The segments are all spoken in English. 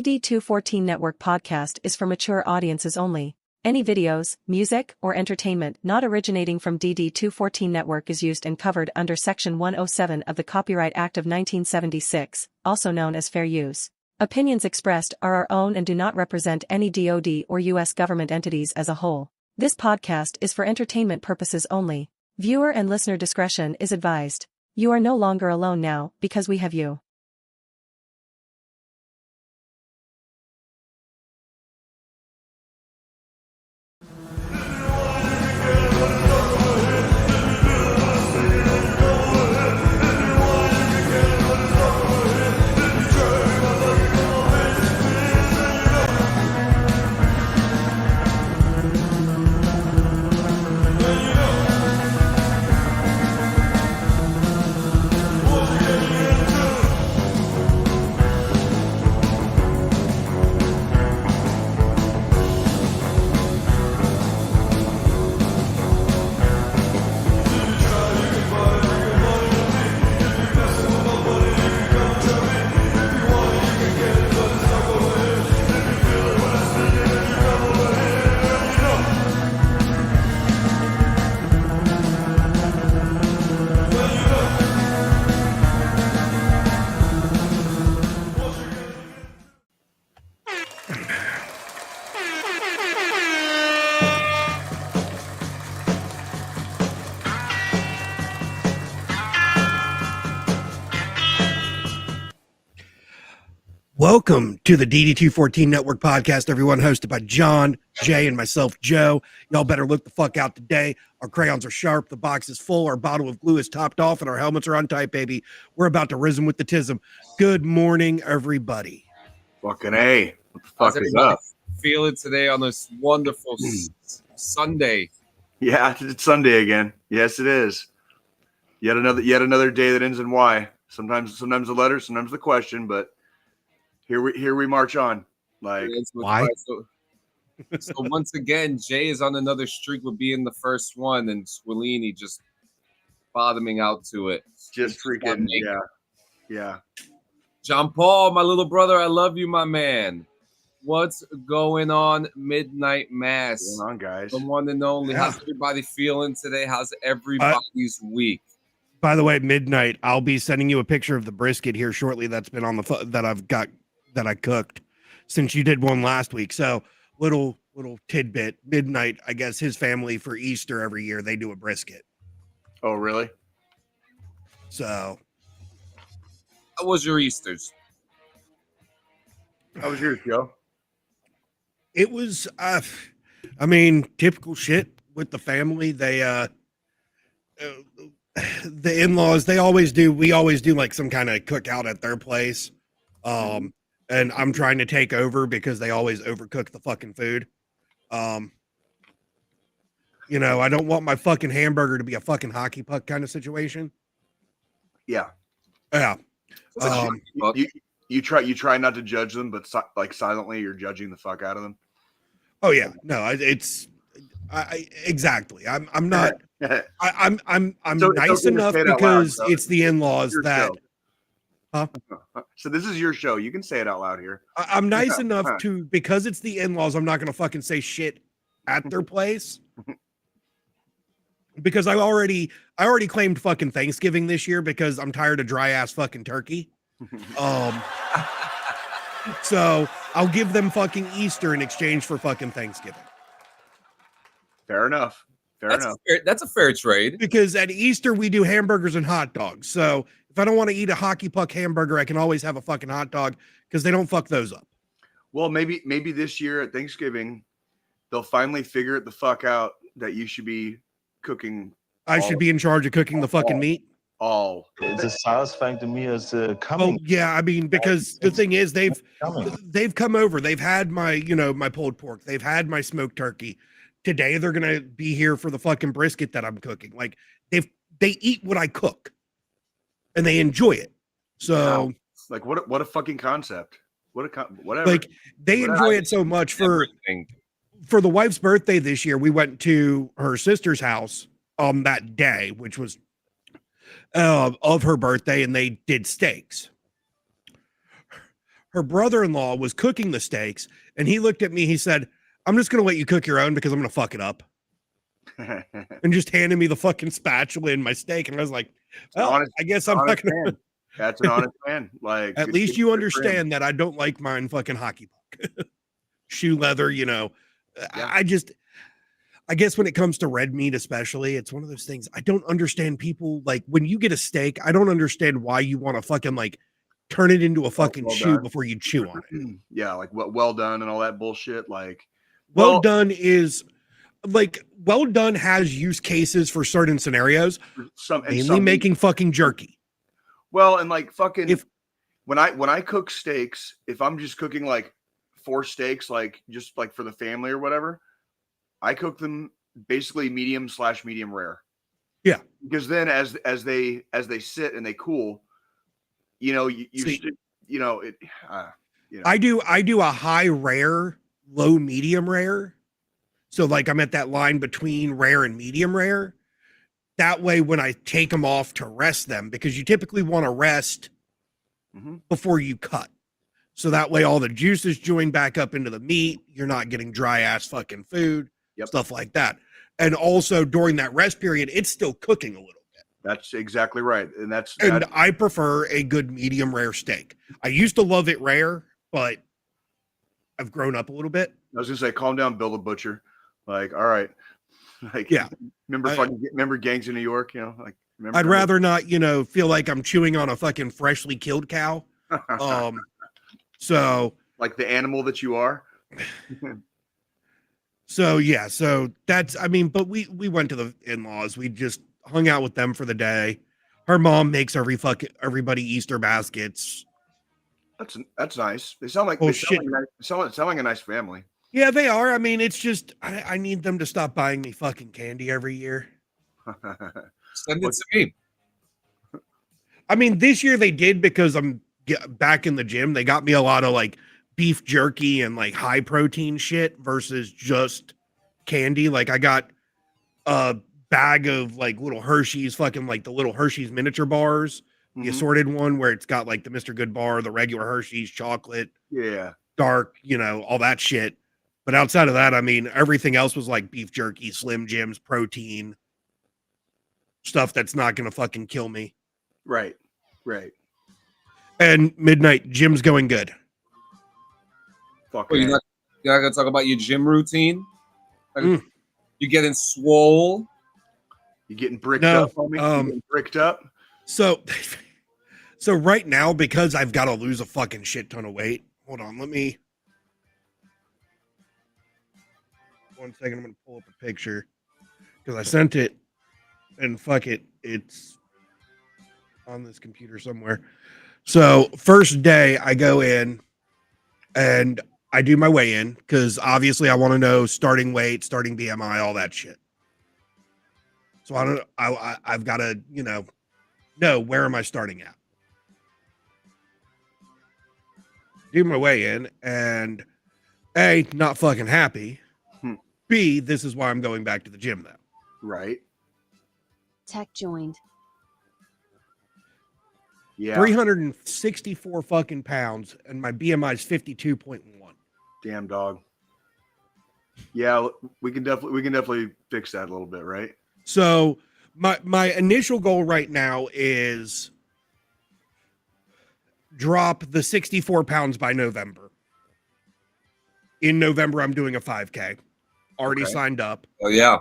DD214 Network podcast is for mature audiences only. Any videos, music, or entertainment not originating from DD214 Network is used and covered under Section 107 of the Copyright Act of 1976, also known as fair use. Opinions expressed are our own and do not represent any DoD or U.S. government entities as a whole. This podcast is for entertainment purposes only. Viewer and listener discretion is advised. You are no longer alone now, because we have you. Welcome to the DD214 Network podcast, everyone, hosted by John, Jay, and myself, Joe. Y'all better look the fuck out today. Our crayons are sharp, the box is full, our bottle of glue is topped off, and our helmets are untight, baby. We're about to rhythm with the tism. Good morning, everybody. Fucking A. What the fuck is up? Feeling today on this wonderful Sunday. Yeah, it's Sunday again. Yes, it is. Yet another day that ends in Y. Sometimes the letter, sometimes the question, but here we march on. Like why? So once again, Jay is on another streak with being the first one, and Squillini just bottoming out to it. Just freaking yeah. John Paul, my little brother, I love you, my man. What's going on, Midnight Mass? What's going on, guys? The one and only. How's everybody feeling today? How's everybody's week? By the way, Midnight, I'll be sending you a picture of the brisket here shortly. That's been on the that I've got that I cooked since you did one last week. So little tidbit. Midnight, I guess his family for Easter every year they do a brisket. Oh, really? So, how was your Easters? How was yours, Joe? It was, I mean, typical shit with the family. They, the in-laws, we always do like some kind of cookout at their place. And I'm trying to take over because they always overcook the fucking food. You know, I don't want my fucking hamburger to be a fucking hockey puck kind of situation. Yeah. Yeah. You try not to judge them, but like silently you're judging the fuck out of them. Oh yeah. No, exactly. I'm not, I'm So nice enough because loud, it's the in-laws that, show. Huh? So this is your show. You can say it out loud here. I'm nice enough to, because it's the in-laws, I'm not going to fucking say shit at their place. Because I already claimed fucking Thanksgiving this year because I'm tired of dry ass fucking turkey. So I'll give them fucking Easter in exchange for fucking Thanksgiving. Fair enough. That's a fair trade. Because at Easter we do hamburgers and hot dogs. So if I don't want to eat a hockey puck hamburger, I can always have a fucking hot dog because they don't fuck those up. Well, maybe this year at Thanksgiving, they'll finally figure it the fuck out that you should be cooking. I should be in charge of cooking the fucking meat. It's as satisfying to me as coming. Oh yeah, I mean, because the thing is, they've come over. They've had my my pulled pork. They've had my smoked turkey. Today they're gonna be here for the fucking brisket that I'm cooking. Like they eat what I cook, and they enjoy it. So like what a fucking concept. Whatever. Like they enjoy it so much. For the wife's birthday this year, we went to her sister's house on that day, which was of her birthday, and they did steaks. her brother-in-law was cooking the steaks, and he looked at me. He said, "I'm just gonna let you cook your own because I'm gonna fuck it up," and just handed me the fucking spatula and my steak. And I was like, "Well, I guess I'm not gonna." That's an honest man. Like, at least you understand that I don't like mine fucking hockey puck, shoe leather. You know, yeah. I guess when it comes to red meat, especially, it's one of those things I don't understand. People like when you get a steak, I don't understand why you want to fucking like turn it into a fucking shoe before you chew on it. Yeah, like what well done and all that bullshit. Like, well done is like well done has use cases for certain scenarios. Mainly making fucking jerky. Well, and like fucking when I cook steaks, if I'm just cooking like 4 steaks, like just like for the family or whatever, I cook them basically medium/medium rare. Yeah, because then as they sit and they cool, you know, I do a high rare, low medium rare. So like I'm at that line between rare and medium rare. That way, when I take them off to rest them, because you typically want to rest before you cut. So that way all the juices join back up into the meat. You're not getting dry ass fucking food, stuff like that. And also during that rest period, it's still cooking a little bit. That's exactly right. And I prefer a good medium rare steak. I used to love it rare, but I've grown up a little bit. I was gonna say, calm down, Bill the Butcher. Like, all right. Like, yeah. Remember Gangs in New York, you know, like I'd rather not, you know, feel like I'm chewing on a fucking freshly killed cow. So like the animal that you are. So yeah, so that's, I mean, but we went to the in-laws. We just hung out with them for the day. Her mom makes everybody Easter baskets. That's nice. They sound like sound like a nice family. Yeah, they are. I mean, it's just I need them to stop buying me fucking candy every year. Send it to me. I mean, this year they did because I'm back in the gym. They got me a lot of like beef jerky and like high protein shit versus just candy. Like I got a bag of like little Hershey's, fucking like the little Hershey's miniature bars, the assorted one where it's got like the Mr. Good bar, the regular Hershey's chocolate, dark, you know, all that shit. But outside of that, I mean, everything else was like beef jerky, Slim Jims, protein, stuff that's not going to fucking kill me. Right. And midnight, gym's going good. You're not going to talk about your gym routine? You getting swole? You getting bricked up, homie? Getting bricked up? So right now, because I've got to lose a fucking shit ton of weight. Hold on, let me... 1 second, I'm going to pull up a picture. Because I sent it, and fuck it, it's on this computer somewhere. So first day, I go in, and I do my weigh-in, because obviously I want to know starting weight, starting BMI, all that shit. So I've got to, you know where am I starting at. Do my weigh-in, and A, not fucking happy. B, this is why I'm going back to the gym though. Right. Tech joined. Yeah. 364 fucking pounds, and my BMI is 52.1. Damn dog. Yeah, we can definitely fix that a little bit, right? So my initial goal right now is drop the 64 pounds by November. In November, I'm doing a 5K. Already signed up. Oh yeah.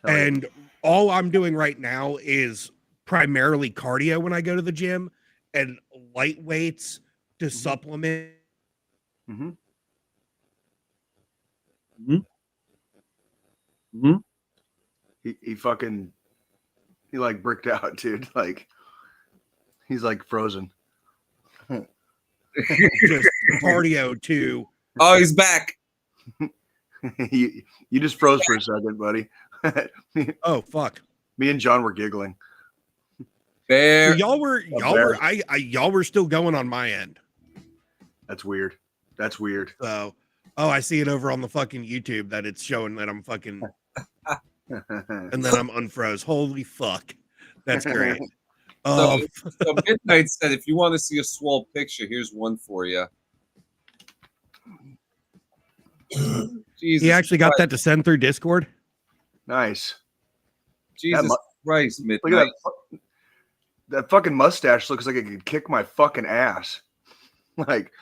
And all I'm doing right now is primarily cardio when I go to the gym and light weights to supplement. He like bricked out, dude. Like he's like frozen. Just cardio too. Oh, he's back. You just froze for a second, buddy. Oh fuck. Me and John were giggling. There. Y'all were still going on my end. That's weird. So, I see it over on the fucking YouTube that it's showing that I'm fucking and then I'm unfroze. Holy fuck. That's great. So Midnight said, if you want to see a swole picture, here's one for you. Jesus He actually got that to send through Discord. Nice. Jesus Christ, Midnight. Look at that fucking mustache looks like it could kick my fucking ass. Like,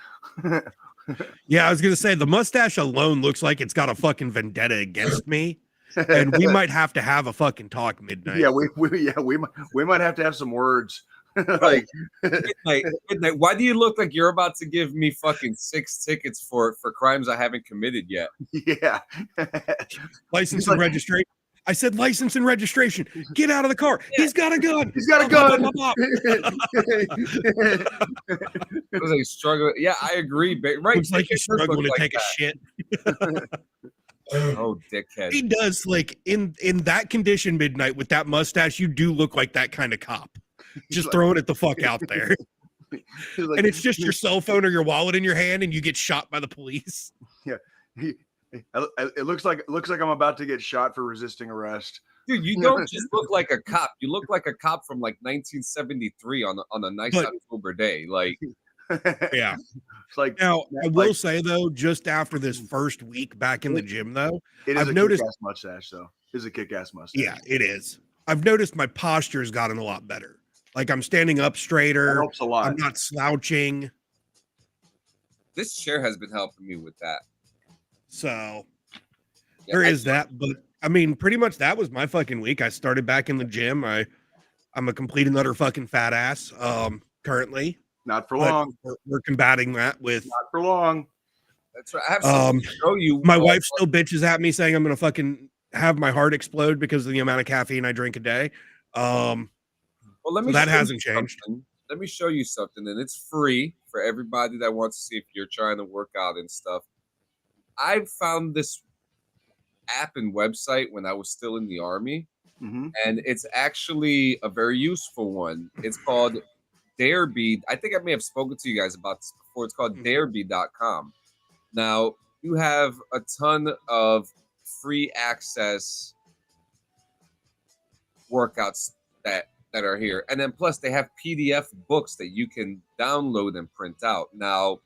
yeah, I was gonna say the mustache alone looks like it's got a fucking vendetta against me, and we might have to have a fucking talk, Midnight. Yeah, we might have to have some words. Like, Midnight, why do you look like you're about to give me fucking 6 tickets for crimes I haven't committed yet? Yeah. License and registration. I said license and registration. Get out of the car. Yeah. He's got a gun. He's got a gun. I was like struggling. Yeah, I agree. Right? Looks like he's struggling to take a shit. Oh, dickhead. He does. Like in that condition, Midnight, with that mustache, you do look like that kind of cop. Just throwing it the fuck out there. Like, and it's just your cell phone or your wallet in your hand, and you get shot by the police. Yeah. It looks like I'm about to get shot for resisting arrest. Dude, you don't just look like a cop. You look like a cop from like 1973 on a nice October day. Like, yeah. It's like, now I will say though, just after this first week back in the gym, though, I've noticed mustache though. It's a kick-ass mustache. Yeah, it is. I've noticed my posture's gotten a lot better. Like I'm standing up straighter. That helps a lot. I'm not slouching. This chair has been helping me with that. So there is that, but I mean, pretty much that was my fucking week. I started back in the gym. I'm a complete and utter fucking fat ass. Currently, not for long. We're combating that with not for long. That's right. I have something to show you. My wife still bitches at me saying I'm gonna fucking have my heart explode because of the amount of caffeine I drink a day. Well, let me. So that hasn't changed. Let me show you something, and it's free for everybody that wants to see if you're trying to work out and stuff. I found this app and website when I was still in the Army, and it's actually a very useful one. It's called Dareby. I think I may have spoken to you guys about this before. It's called Dareby.com. Now, you have a ton of free access workouts that are here. And then plus they have PDF books that you can download and print out. Now,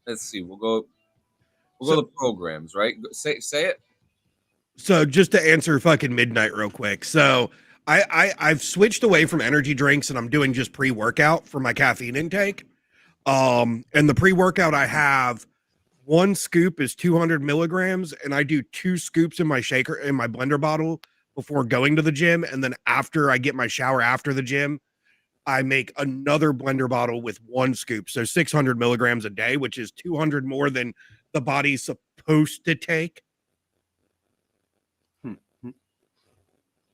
let's see. We'll go to programs, right? Say it. So just to answer fucking Midnight real quick. So I've switched away from energy drinks and I'm doing just pre-workout for my caffeine intake. And the pre-workout I have, 1 scoop is 200 milligrams, and I do 2 scoops in my shaker in my blender bottle before going to the gym. And then after I get my shower after the gym, I make another blender bottle with 1 scoop. So 600 milligrams a day, which is 200 more than the body's supposed to take.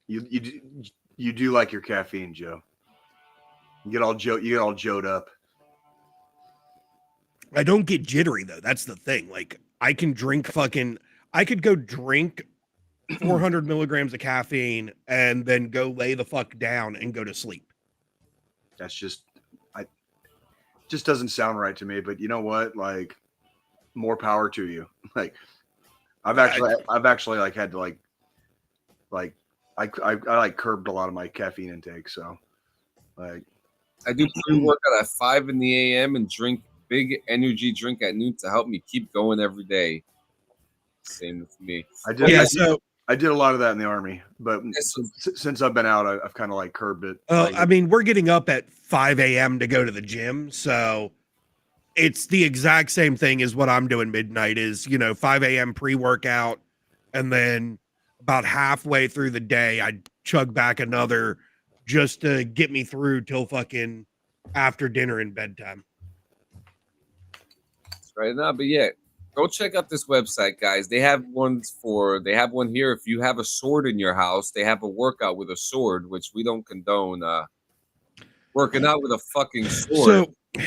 You do like your caffeine, Joe. You get all jowed up. I don't get jittery though. That's the thing. Like I could go drink 400 milligrams of caffeine and then go lay the fuck down and go to sleep. That's just doesn't sound right to me, but you know what? Like, more power to you. Like I've actually like had to like I curbed a lot of my caffeine intake. So like I do pre-workout at 5 in the AM and drink big energy drink at noon to help me keep going every day. Same with me. I did a lot of that in the Army, but since I've been out, I've kind of like curbed it. I mean, we're getting up at 5 a.m. to go to the gym, so it's the exact same thing as what I'm doing Midnight is, 5 a.m. pre-workout, and then about halfway through the day, I chug back another just to get me through till fucking after dinner and bedtime. Right now, but yeah, go check out this website, guys. They have one here. If you have a sword in your house, they have a workout with a sword, which we don't condone working out with a fucking sword. So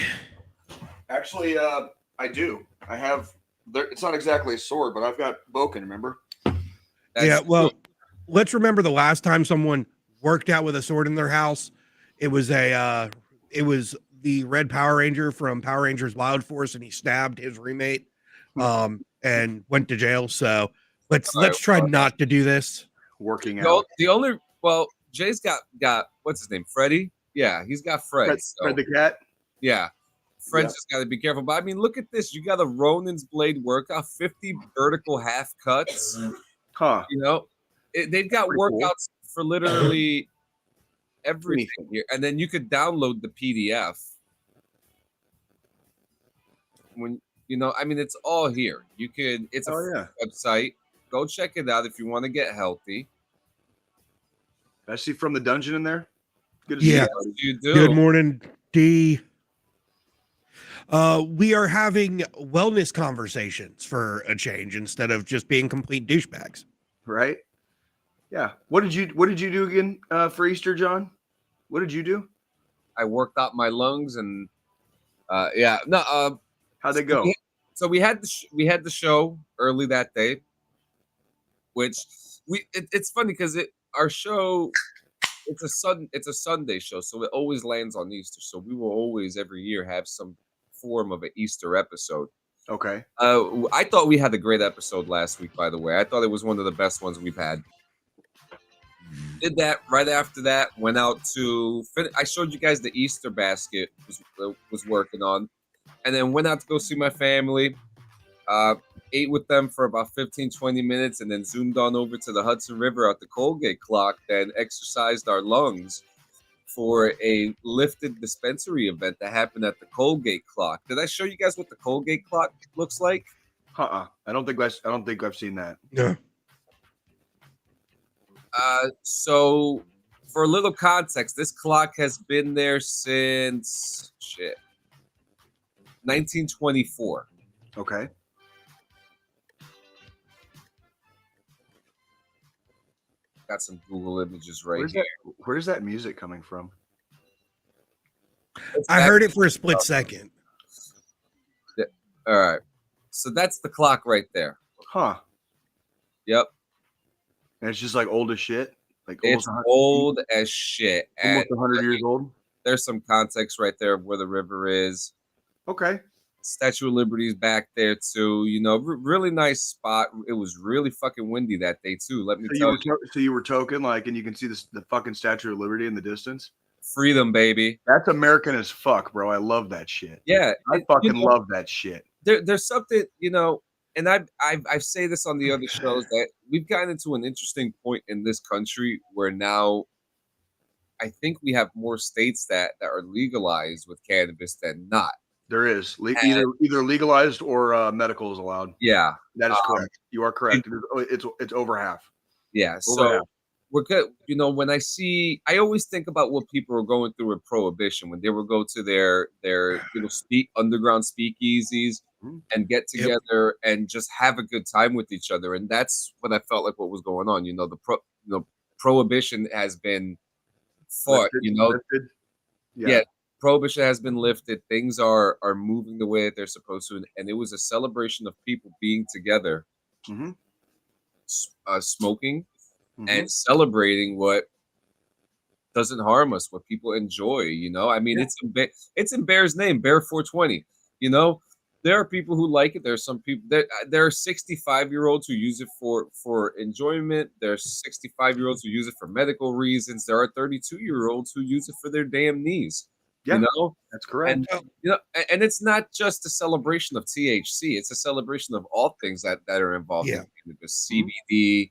actually, I do. I have it's not exactly a sword, but I've got Boken, remember? Let's remember the last time someone worked out with a sword in their house. It was the Red Power Ranger from Power Rangers Wild Force, and he stabbed his roommate and went to jail. So let's try not to do this. Working out. Jay's got what's his name? Freddie? Yeah, he's got Fred. Fred the cat? Yeah. Fred's just got to be careful. But I mean, look at this. You got a Ronin's Blade workout, 50 vertical half cuts. Huh. You know, they've got Pretty workouts for literally everything Anything. here. And then you could download the PDF. When I mean, it's all here. You could. It's a website. Go check it out if you want to get healthy. I see From the Dungeon in there. Good to Yeah. see you. You do. Good morning, D. We are having wellness conversations for a change instead of just being complete douchebags. Right? Yeah. What did you do again for Easter, John? What did you do? I worked out my lungs and how'd they go? So we had the show early that day, which it's funny because our show it's a Sunday show, so it always lands on Easter. So we will always every year have some form of an Easter episode. Okay. I thought we had a great episode last week, by the way. I thought it was one of the best ones we've had. Did that right after that. Went out to I showed you guys the Easter basket was working on, and then went out to go see my family. Ate with them for about 15-20 minutes, and then zoomed on over to the Hudson River at the Colgate clock. Then exercised our lungs for a lifted dispensary event that happened at the Colgate clock. Did I show you guys what the Colgate clock looks like? I don't think I've seen that. No. So for a little context, this clock has been there since 1924. Okay. Got some Google images right here. Where's that music coming from? I heard it for a split second. All right. So that's the clock right there. Huh. Yep. And it's just like old as shit. Like it's old as shit. Almost 100 years old. There's some context right there of where the river is. Okay. Statue of Liberty is back there too. Really nice spot. It was really fucking windy that day too. Let me tell you. So you were token, like, and you can see the fucking Statue of Liberty in the distance. Freedom, baby. That's American as fuck, bro. I love that shit. Yeah, I fucking love that shit. There's something, and I say this on the other shows that we've gotten into an interesting point in this country where now I think we have more states that are legalized with cannabis than not. There is either legalized or medical is allowed. Yeah, that is correct. You are correct. It's over half. Yeah, so we're good. When I always think about what people were going through with Prohibition when they would go to their underground speakeasies and get together and just have a good time with each other, and that's what I felt like what was going on. The Prohibition has been fought. Lifted. Yeah. Prohibition has been lifted. Things are moving the way that they're supposed to, and it was a celebration of people being together, smoking, and celebrating what doesn't harm us, what people enjoy. I mean, it's in Bear's name, Bear 420. There are people who like it. There are some people there are 65-year-olds who use it for enjoyment. There are 65-year-olds who use it for medical reasons. There are 32-year-olds who use it for their damn knees. Yeah, that's correct. And and it's not just a celebration of THC; it's a celebration of all things that are involved in cannabis, CBD,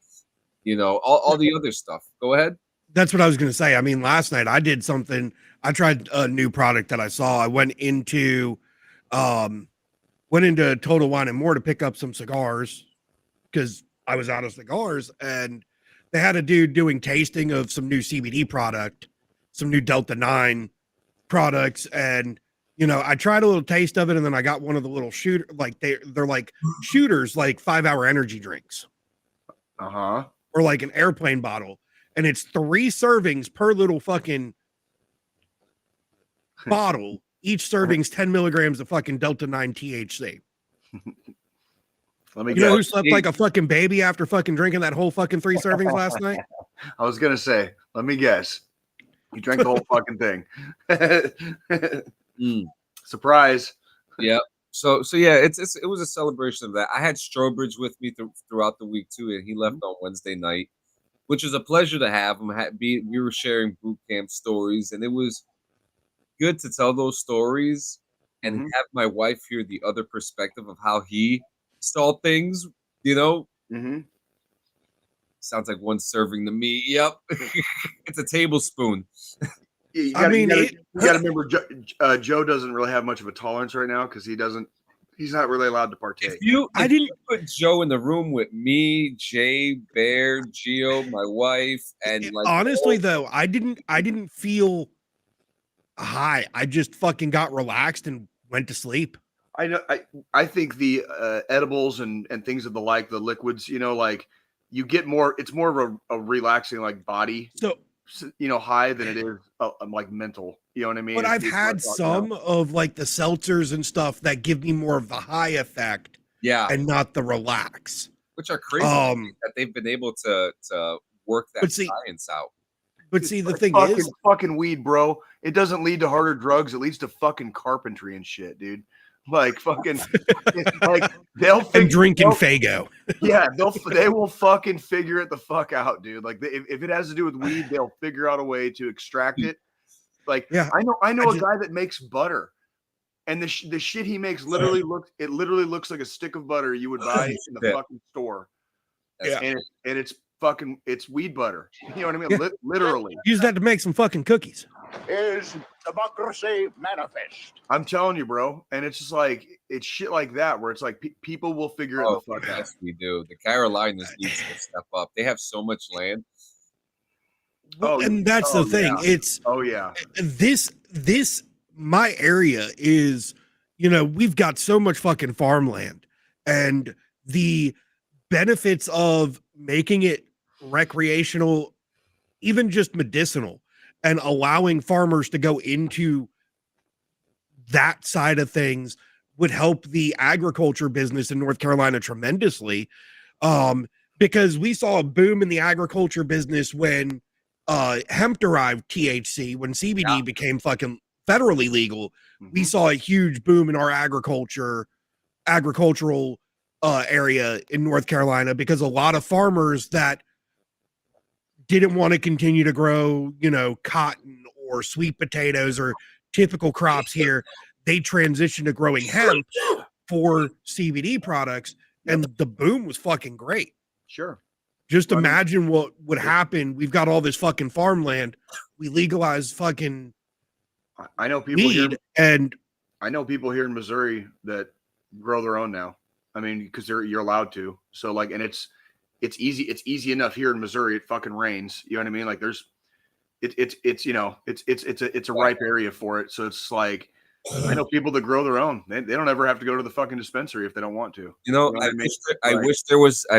all the other stuff. Go ahead. That's what I was going to say. I mean, last night I did something. I tried a new product that I saw. I went into Total Wine and More to pick up some cigars because I was out of cigars, and they had a dude doing tasting of some new CBD product, some new Delta 9 products, and I tried a little taste of it, and then I got one of the little shooter, like they're like shooters, like 5-hour energy drinks, or like an airplane bottle, and it's 3 servings per little fucking bottle. Each serving's 10 milligrams of fucking Delta 9 THC. Let me know who slept like a fucking baby after fucking drinking that whole fucking 3 servings last night? I was gonna say, let me guess. You drank the whole fucking thing. Surprise. Yeah. So yeah, it was a celebration of that. I had Strobridge with me throughout the week too, and he left on Wednesday night. which was a pleasure to have him. We were sharing boot camp stories, and it was good to tell those stories and have my wife hear the other perspective of how he saw things, you know. Sounds like one serving to me. Yep. It's a tablespoon. You gotta remember, Joe doesn't really have much of a tolerance right now because he's not really allowed to partake. If you put Joe in the room with me, Jay, Bear, Gio, my wife, and like honestly though, I didn't feel high. I just fucking got relaxed and went to sleep. I know. I think the edibles and things of the like, the liquids, you know, like you get more. It's more of a relaxing like body, high than it is like mental. You know what I mean? But I've had some of like the seltzers and stuff that give me more of the high effect, and not the relax, which are crazy that they've been able to work that science out. But see, the thing is, fucking weed, bro. It doesn't lead to harder drugs. It leads to fucking carpentry and shit, dude. Like fucking, like drinking Faygo. Yeah, they will fucking figure it the fuck out, dude. Like if it has to do with weed, they'll figure out a way to extract it. Like I know a guy that makes butter, and the shit he makes literally looks like a stick of butter you would buy in the fucking store. And it's weed butter. You know what I mean? Literally. Use that to make some fucking cookies. Is democracy manifest? I'm telling you, bro. And it's just like it's shit like that where it's like people will figure it the fuck out. Yes, we do. The Carolinas needs to step up. They have so much land. And that's the thing. Yeah. It's this my area is, we've got so much fucking farmland, and the benefits of making it recreational, even just medicinal, and allowing farmers to go into that side of things would help the agriculture business in North Carolina tremendously. Because we saw a boom in the agriculture business when hemp-derived THC, when CBD became fucking federally legal. We saw a huge boom in our agricultural area in North Carolina, because a lot of farmers that didn't want to continue to grow, cotton or sweet potatoes or typical crops here, they transitioned to growing hemp for CBD products, and the boom was fucking great. Sure. Just imagine what would happen. We've got all this fucking farmland. We legalize fucking I know people weed, and I know people here in Missouri that grow their own now. I mean, because you're allowed to. So like, and it's easy. It's easy enough here in Missouri. It fucking rains. You know what I mean? Like it's a ripe area for it. So it's like, I know people that grow their own. They don't ever have to go to the fucking dispensary if they don't want to. I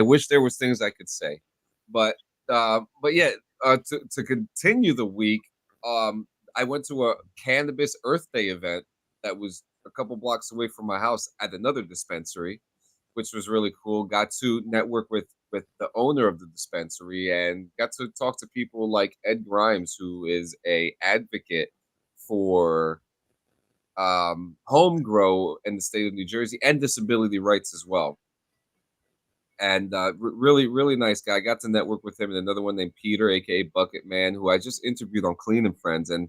wish there was things I could say, but yeah. To continue the week, I went to a Cannabis Earth Day event that was a couple blocks away from my house at another dispensary, which was really cool. Got to network with the owner of the dispensary and got to talk to people like Ed Grimes, who is a advocate for home grow in the state of New Jersey and disability rights as well. And really, really nice guy. I got to network with him, and another one named Peter, aka Bucket Man, who I just interviewed on Clean and Friends. And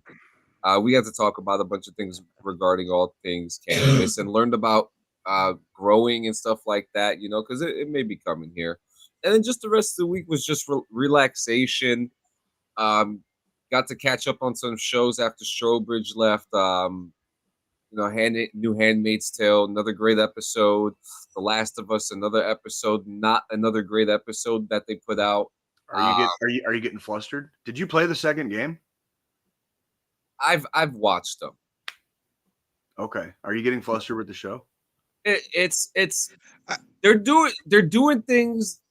we got to talk about a bunch of things regarding all things cannabis and learned about growing and stuff like that, because it may be coming here. And then just the rest of the week was just relaxation. Got to catch up on some shows after Strobridge left. New Handmaid's Tale, another great episode. The Last of Us, another episode. Not another great episode that they put out. Are you getting flustered? Did you play the second game? I've watched them. Okay. Are you getting flustered with the show? It's they're doing things.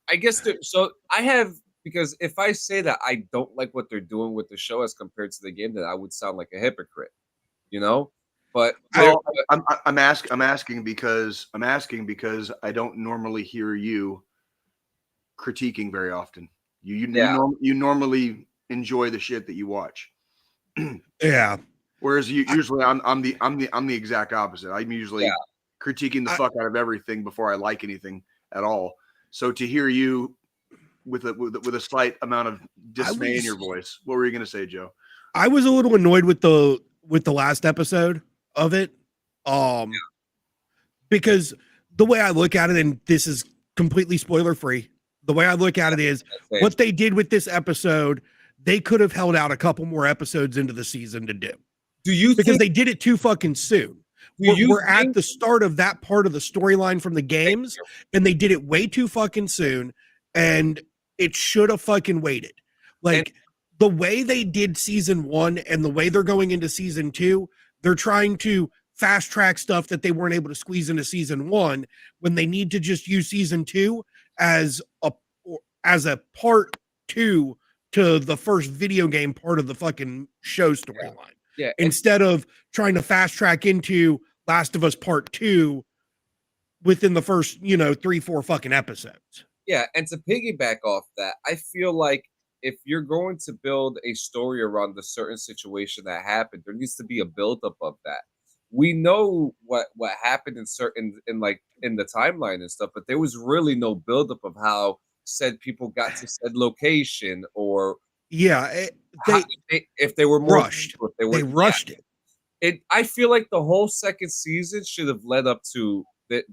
I guess so. I have, because if I say that I don't like what they're doing with the show as compared to the game, then I would sound like a hypocrite. But I'm asking because I don't normally hear you critiquing very often. You normally enjoy the shit that you watch. Yeah. Whereas usually I'm the exact opposite. I'm usually critiquing the fuck out of everything before I like anything at all. So to hear you with a slight amount of dismay in your voice. What were you gonna say, Joe? I was a little annoyed with the last episode of it, because the way I look at it, and this is completely spoiler free, the way I look at it is what they did with this episode. They could have held out a couple more episodes into the season to do. Because they did it too fucking soon. We're at the start of that part of the storyline from the games, and they did it way too fucking soon, and it should have fucking waited. Like, the way they did season 1 and the way they're going into season 2, they're trying to fast track stuff that they weren't able to squeeze into season 1 when they need to just use season 2 as a part 2 to the first video game part of the fucking show storyline. Yeah. Instead of trying to fast track into Last of Us Part 2 within the first, 3-4 fucking episodes. Yeah, and to piggyback off that, I feel like if you're going to build a story around the certain situation that happened, there needs to be a buildup of that. We know what happened in the timeline and stuff, but there was really no buildup of how said people got to said location, or if they were more rushed. They rushed it. I feel like the whole second season should have led up to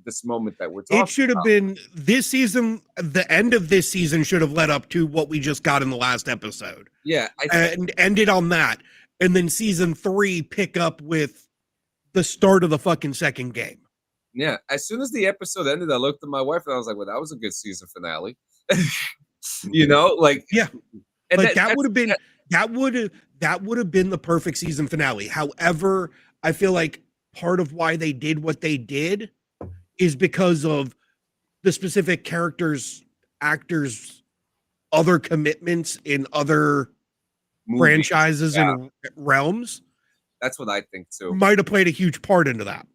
this moment that we're talking about. It should have been this season. The end of this season should have led up to what we just got in the last episode. Yeah. And ended on that. And then season 3 pick up with the start of the fucking second game. Yeah. As soon as the episode ended, I looked at my wife and I was like, well, that was a good season finale. Yeah. And like that would have been the perfect season finale. However, I feel like part of why they did what they did is because of the specific actors' other commitments in other franchises and realms. That's what I think too. Might have played a huge part into that.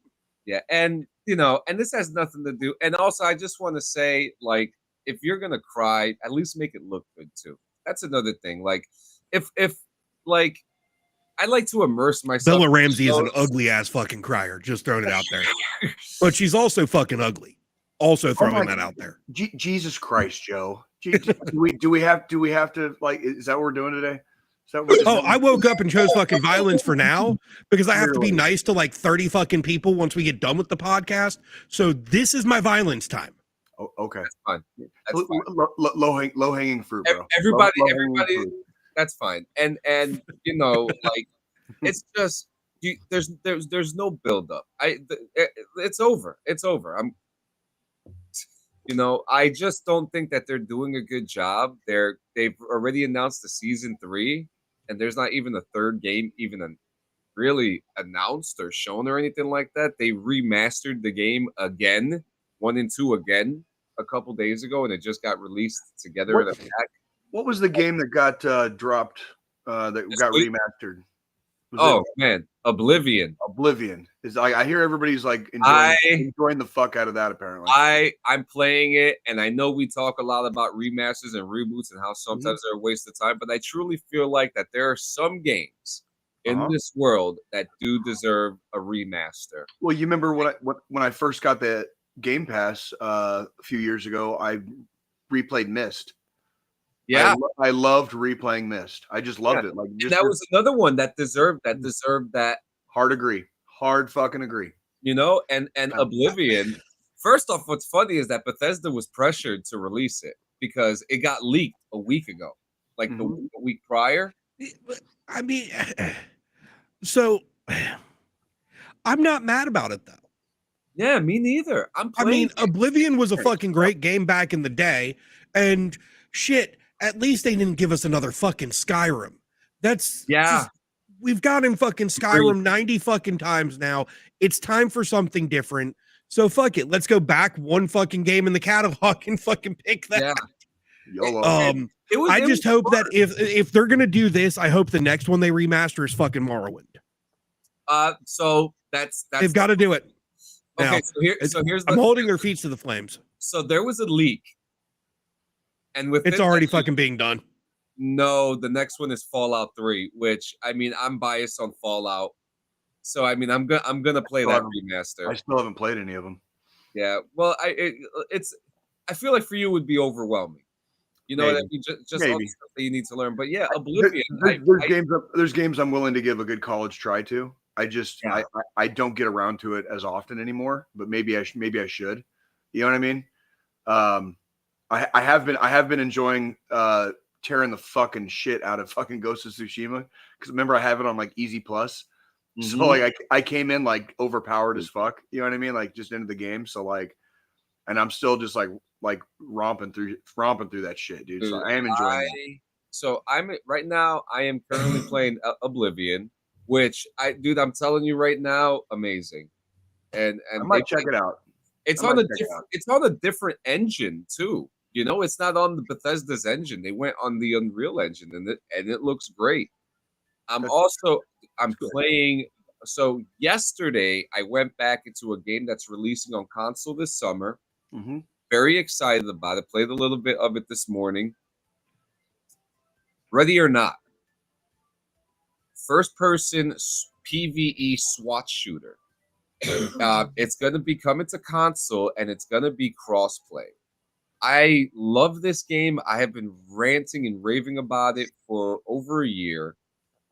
Yeah, and and this has nothing to do. And also, I just want to say, like, if you're gonna cry, at least make it look good too. That's another thing. Like, if like, I like to immerse myself. Bella Ramsey is an ugly ass fucking crier. Just throwing it out there. But she's also fucking ugly. Also throwing that out there. Jesus Christ, Joe. Do we have to, like? Is that what we're doing today? I woke up and chose fucking violence for now because I have to be nice to like 30 fucking people once we get done with the podcast. So this is my violence time. Oh, okay. That's fine. That's fine. Low hanging fruit, bro. Everybody, that's fine. And like, it's just there's no build up. It's over. It's over. I just don't think that they're doing a good job. They've already announced the season 3, and there's not even a third game even really announced or shown or anything like that. They remastered the game again, 1 and 2 again, a couple days ago, and it just got released together in a pack. What was the game that got dropped? That got remastered? Man, Oblivion. I hear everybody's like enjoying the fuck out of that. Apparently, I'm playing it, and I know we talk a lot about remasters and reboots and how sometimes they're a waste of time, but I truly feel like that there are some games in this world that do deserve a remaster. Well, you remember when I first got the Game Pass a few years ago, I replayed Myst. Yeah, I loved replaying Myst. I just loved it. Like that was another one that deserved that. Hard fucking agree. And Oblivion. First off, what's funny is that Bethesda was pressured to release it because it got leaked a week ago, like the week prior. I mean, so I'm not mad about it though. Yeah, me neither. Oblivion was a fucking great game back in the day, and shit. At least they didn't give us another fucking Skyrim. We've gotten fucking Skyrim 90 fucking times now. It's time for something different. So fuck it. Let's go back one fucking game in the catalog and fucking pick that. Yeah. I just hope that if they're gonna do this, I hope the next one they remaster is fucking Morrowind. So that's they've got to do it. Now, okay, so here's I'm holding their feet to the flames. So there was a leak. And it's already fucking being done. No, the next one is Fallout 3, which I'm biased on Fallout, so I'm gonna play that remaster. I still haven't played any of them. Yeah, well, I feel like for you it would be overwhelming. You know what I Maybe. mean? Just all Maybe. the stuff that you need to learn. But yeah, There- Oblivion. There's games I'm willing to give a good college try to. Yeah. I don't get around to it as often anymore, but maybe I should. You know what I mean? I have been enjoying tearing the fucking shit out of fucking Ghost of Tsushima, because remember I have it on like Easy Plus. So like I came in like overpowered as fuck. You know what I mean? Like just into the game. So like, and I'm still just like romping through that shit, dude. So I am enjoying it. So I'm right now. I am currently playing Oblivion, which I'm telling you right now, amazing. And I might check it out. It's on a different engine too. You know, it's not on the Bethesda's engine. They went on the Unreal engine, and it looks great. I'm playing. So yesterday, I went back into a game that's releasing on console this summer. Mm-hmm. Very excited about it. Played a little bit of it this morning. Ready or not, first-person PvE SWAT shooter. It's going to be coming to console, and it's going to be crossplay. I love this game. I have been ranting and raving about it for over a year.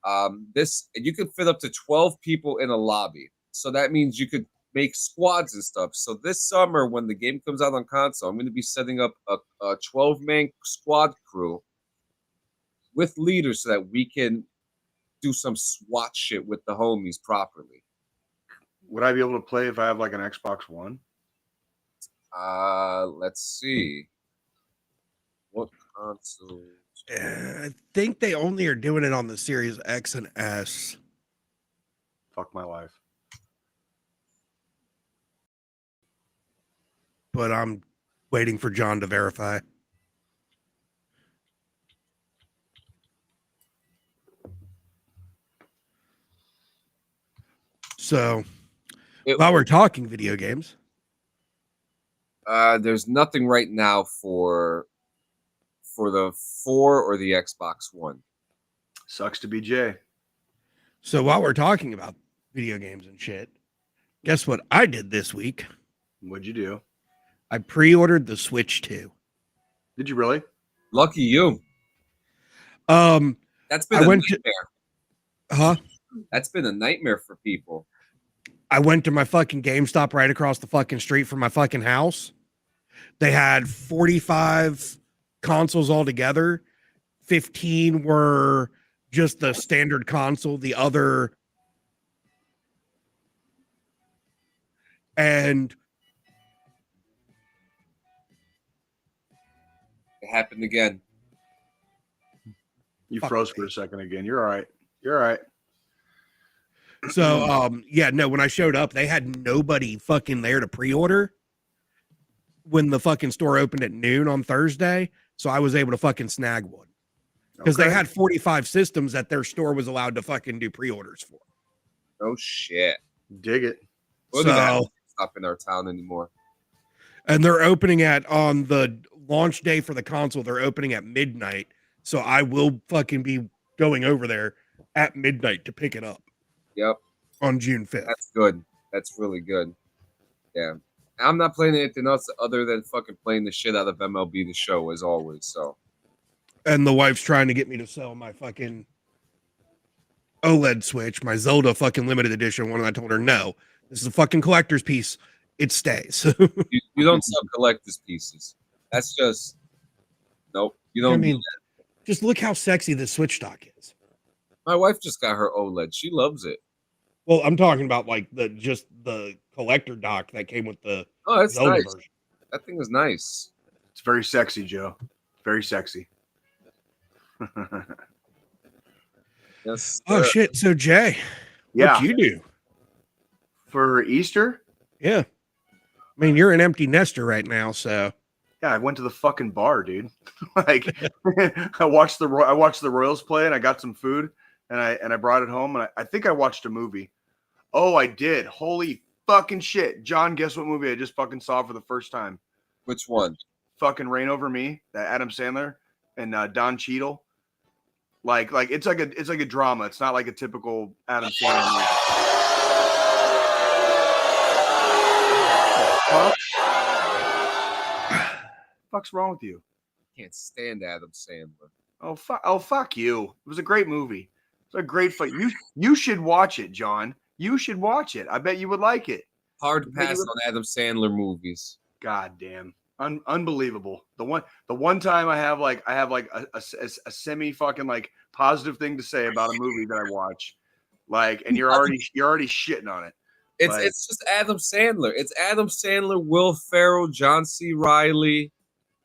You could fit up to 12 people in a lobby, so that means you could make squads and stuff. So this summer, when the game comes out on console, I'm going to be setting up a 12-man squad crew with leaders so that we can do some SWAT shit with the homies properly. Would I be able to play if I have like an Xbox One? Let's see. What console? I think they only are doing it on the Series X and S. Fuck my life. But I'm waiting for John to verify. So, while we're talking video games, there's nothing right now for the 4 or the Xbox One. Sucks to be Jay. So while we're talking about video games and shit, guess what I did this week? What'd you do? I pre-ordered the Switch 2. Did you really? Lucky you. That's been a nightmare. That's been a nightmare for people. I went to my fucking GameStop right across the fucking street from my fucking house. They had 45 consoles altogether. 15 were just the standard console. The other, and it happened again. You froze for a second again. You're all right. You're all right. So, yeah, no, when I showed up, they had nobody fucking there to pre-order when the fucking store opened at noon on Thursday. So I was able to fucking snag one because they had 45 systems that their store was allowed to fucking do pre-orders for. Oh shit. Dig it. Look at that. Stop in our town anymore. And they're opening on the launch day for the console. They're opening at midnight. So I will fucking be going over there at midnight to pick it up. Yep. On June 5th. That's good. That's really good. Yeah. I'm not playing anything else other than fucking playing the shit out of MLB The Show as always. So. And the wife's trying to get me to sell my fucking OLED Switch, my Zelda fucking limited edition one. And I told her, no, this is a fucking collector's piece. It stays. you don't sell collector's pieces. That's just, nope. You don't do that. Just look how sexy this Switch dock is. My wife just got her OLED. She loves it. Well, I'm talking about like the collector dock that came with the that's Zelda nice. version. That thing is nice. It's very sexy, Joe. Very sexy. Yes. Oh shit! So Jay, what'd you do for Easter? Yeah, I mean you're an empty nester right now, so. Yeah, I went to the fucking bar, dude. Like I watched the Royals play, and I got some food, and I brought it home, and I think I watched a movie. Oh, I did. Holy fucking shit, John! Guess what movie I just fucking saw for the first time? Which one? Fucking Reign Over Me, that Adam Sandler and Don Cheadle. Like it's like a drama. It's not like a typical Adam Sandler movie. Huh? What's wrong with you? can't stand Adam Sandler. Oh fuck you! It was a great movie. It's a great fight. You should watch it, John. You should watch it. I bet you would like it. Hard pass on Adam Sandler movies. God damn. Unbelievable. The one time I have a semi fucking like positive thing to say about a movie that I watch, like, and you're already shitting on it. It's just Adam Sandler. It's Adam Sandler, Will Ferrell, John C. Reilly.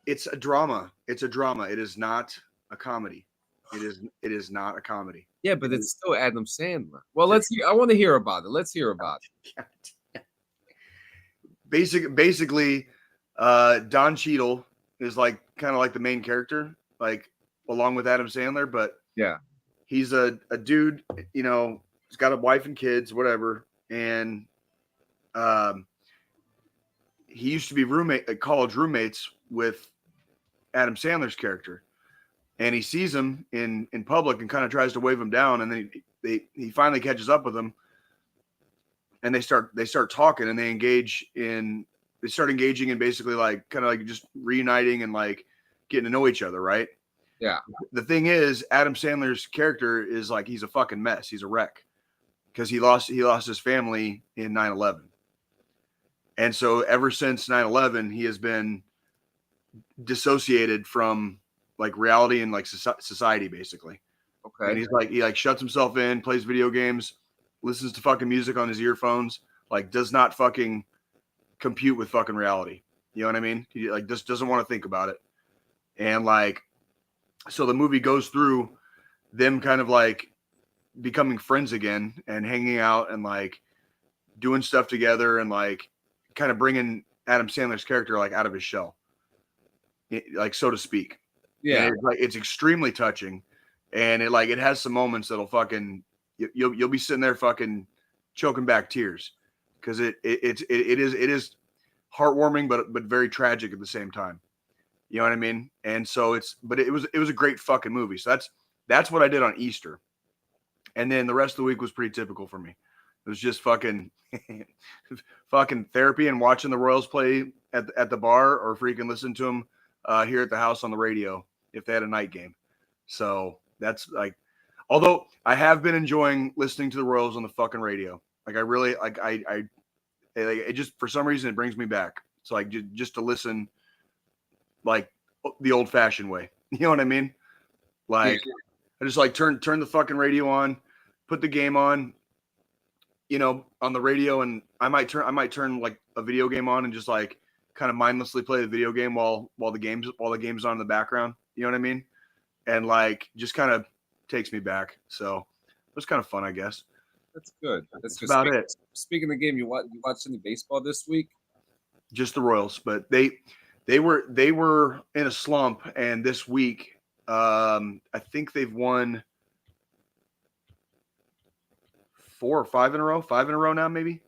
It's a drama. It's a drama. It is not a comedy. It is not a comedy. Yeah, but it's still Adam Sandler. Well, let's hear. I want to hear about it. Let's hear about it. Basically, Don Cheadle is like kind of like the main character, like along with Adam Sandler, but yeah, he's a dude, you know, he's got a wife and kids, whatever, and he used to be college roommates with Adam Sandler's character, and he sees him in public and kind of tries to wave him down, and then he finally catches up with him, and they start talking, and they start engaging in basically like kind of like just reuniting and like getting to know each other, right? Yeah. The thing is, Adam Sandler's character is like he's a fucking mess. He's a wreck because he lost his family in 9/11. And so ever since 9/11, he has been dissociated from like reality and like society, basically. Okay. And he shuts himself in, plays video games, listens to fucking music on his earphones, like does not fucking compute with fucking reality. You know what I mean? He like just doesn't want to think about it. And like, so the movie goes through them kind of like becoming friends again and hanging out and like doing stuff together and like kind of bringing Adam Sandler's character like out of his shell, like so to speak. Yeah, it's extremely touching, and it has some moments that'll fucking you'll be sitting there fucking choking back tears because it is heartwarming but very tragic at the same time. You know what I mean? And so it was a great fucking movie. So that's what I did on Easter, and then the rest of the week was pretty typical for me. It was just fucking fucking therapy and watching the Royals play at the bar or freaking listen to them here at the house on the radio if they had a night game. So that's like, although I have been enjoying listening to the Royals on the fucking radio. Like I really like it just for some reason it brings me back. So like just to listen like the old fashioned way. You know what I mean? Like I just like turn the fucking radio on, put the game on, you know, on the radio, and I might turn like a video game on and just like kind of mindlessly play the video game while the game's on in the background. You know what I mean? And like just kind of takes me back. So it was kind of fun, I guess. that's good. That's about it. Speaking of the game, you watched any baseball this week? Just the Royals, but they were in a slump, and this week I think they've won 4 or 5 in a row now, maybe.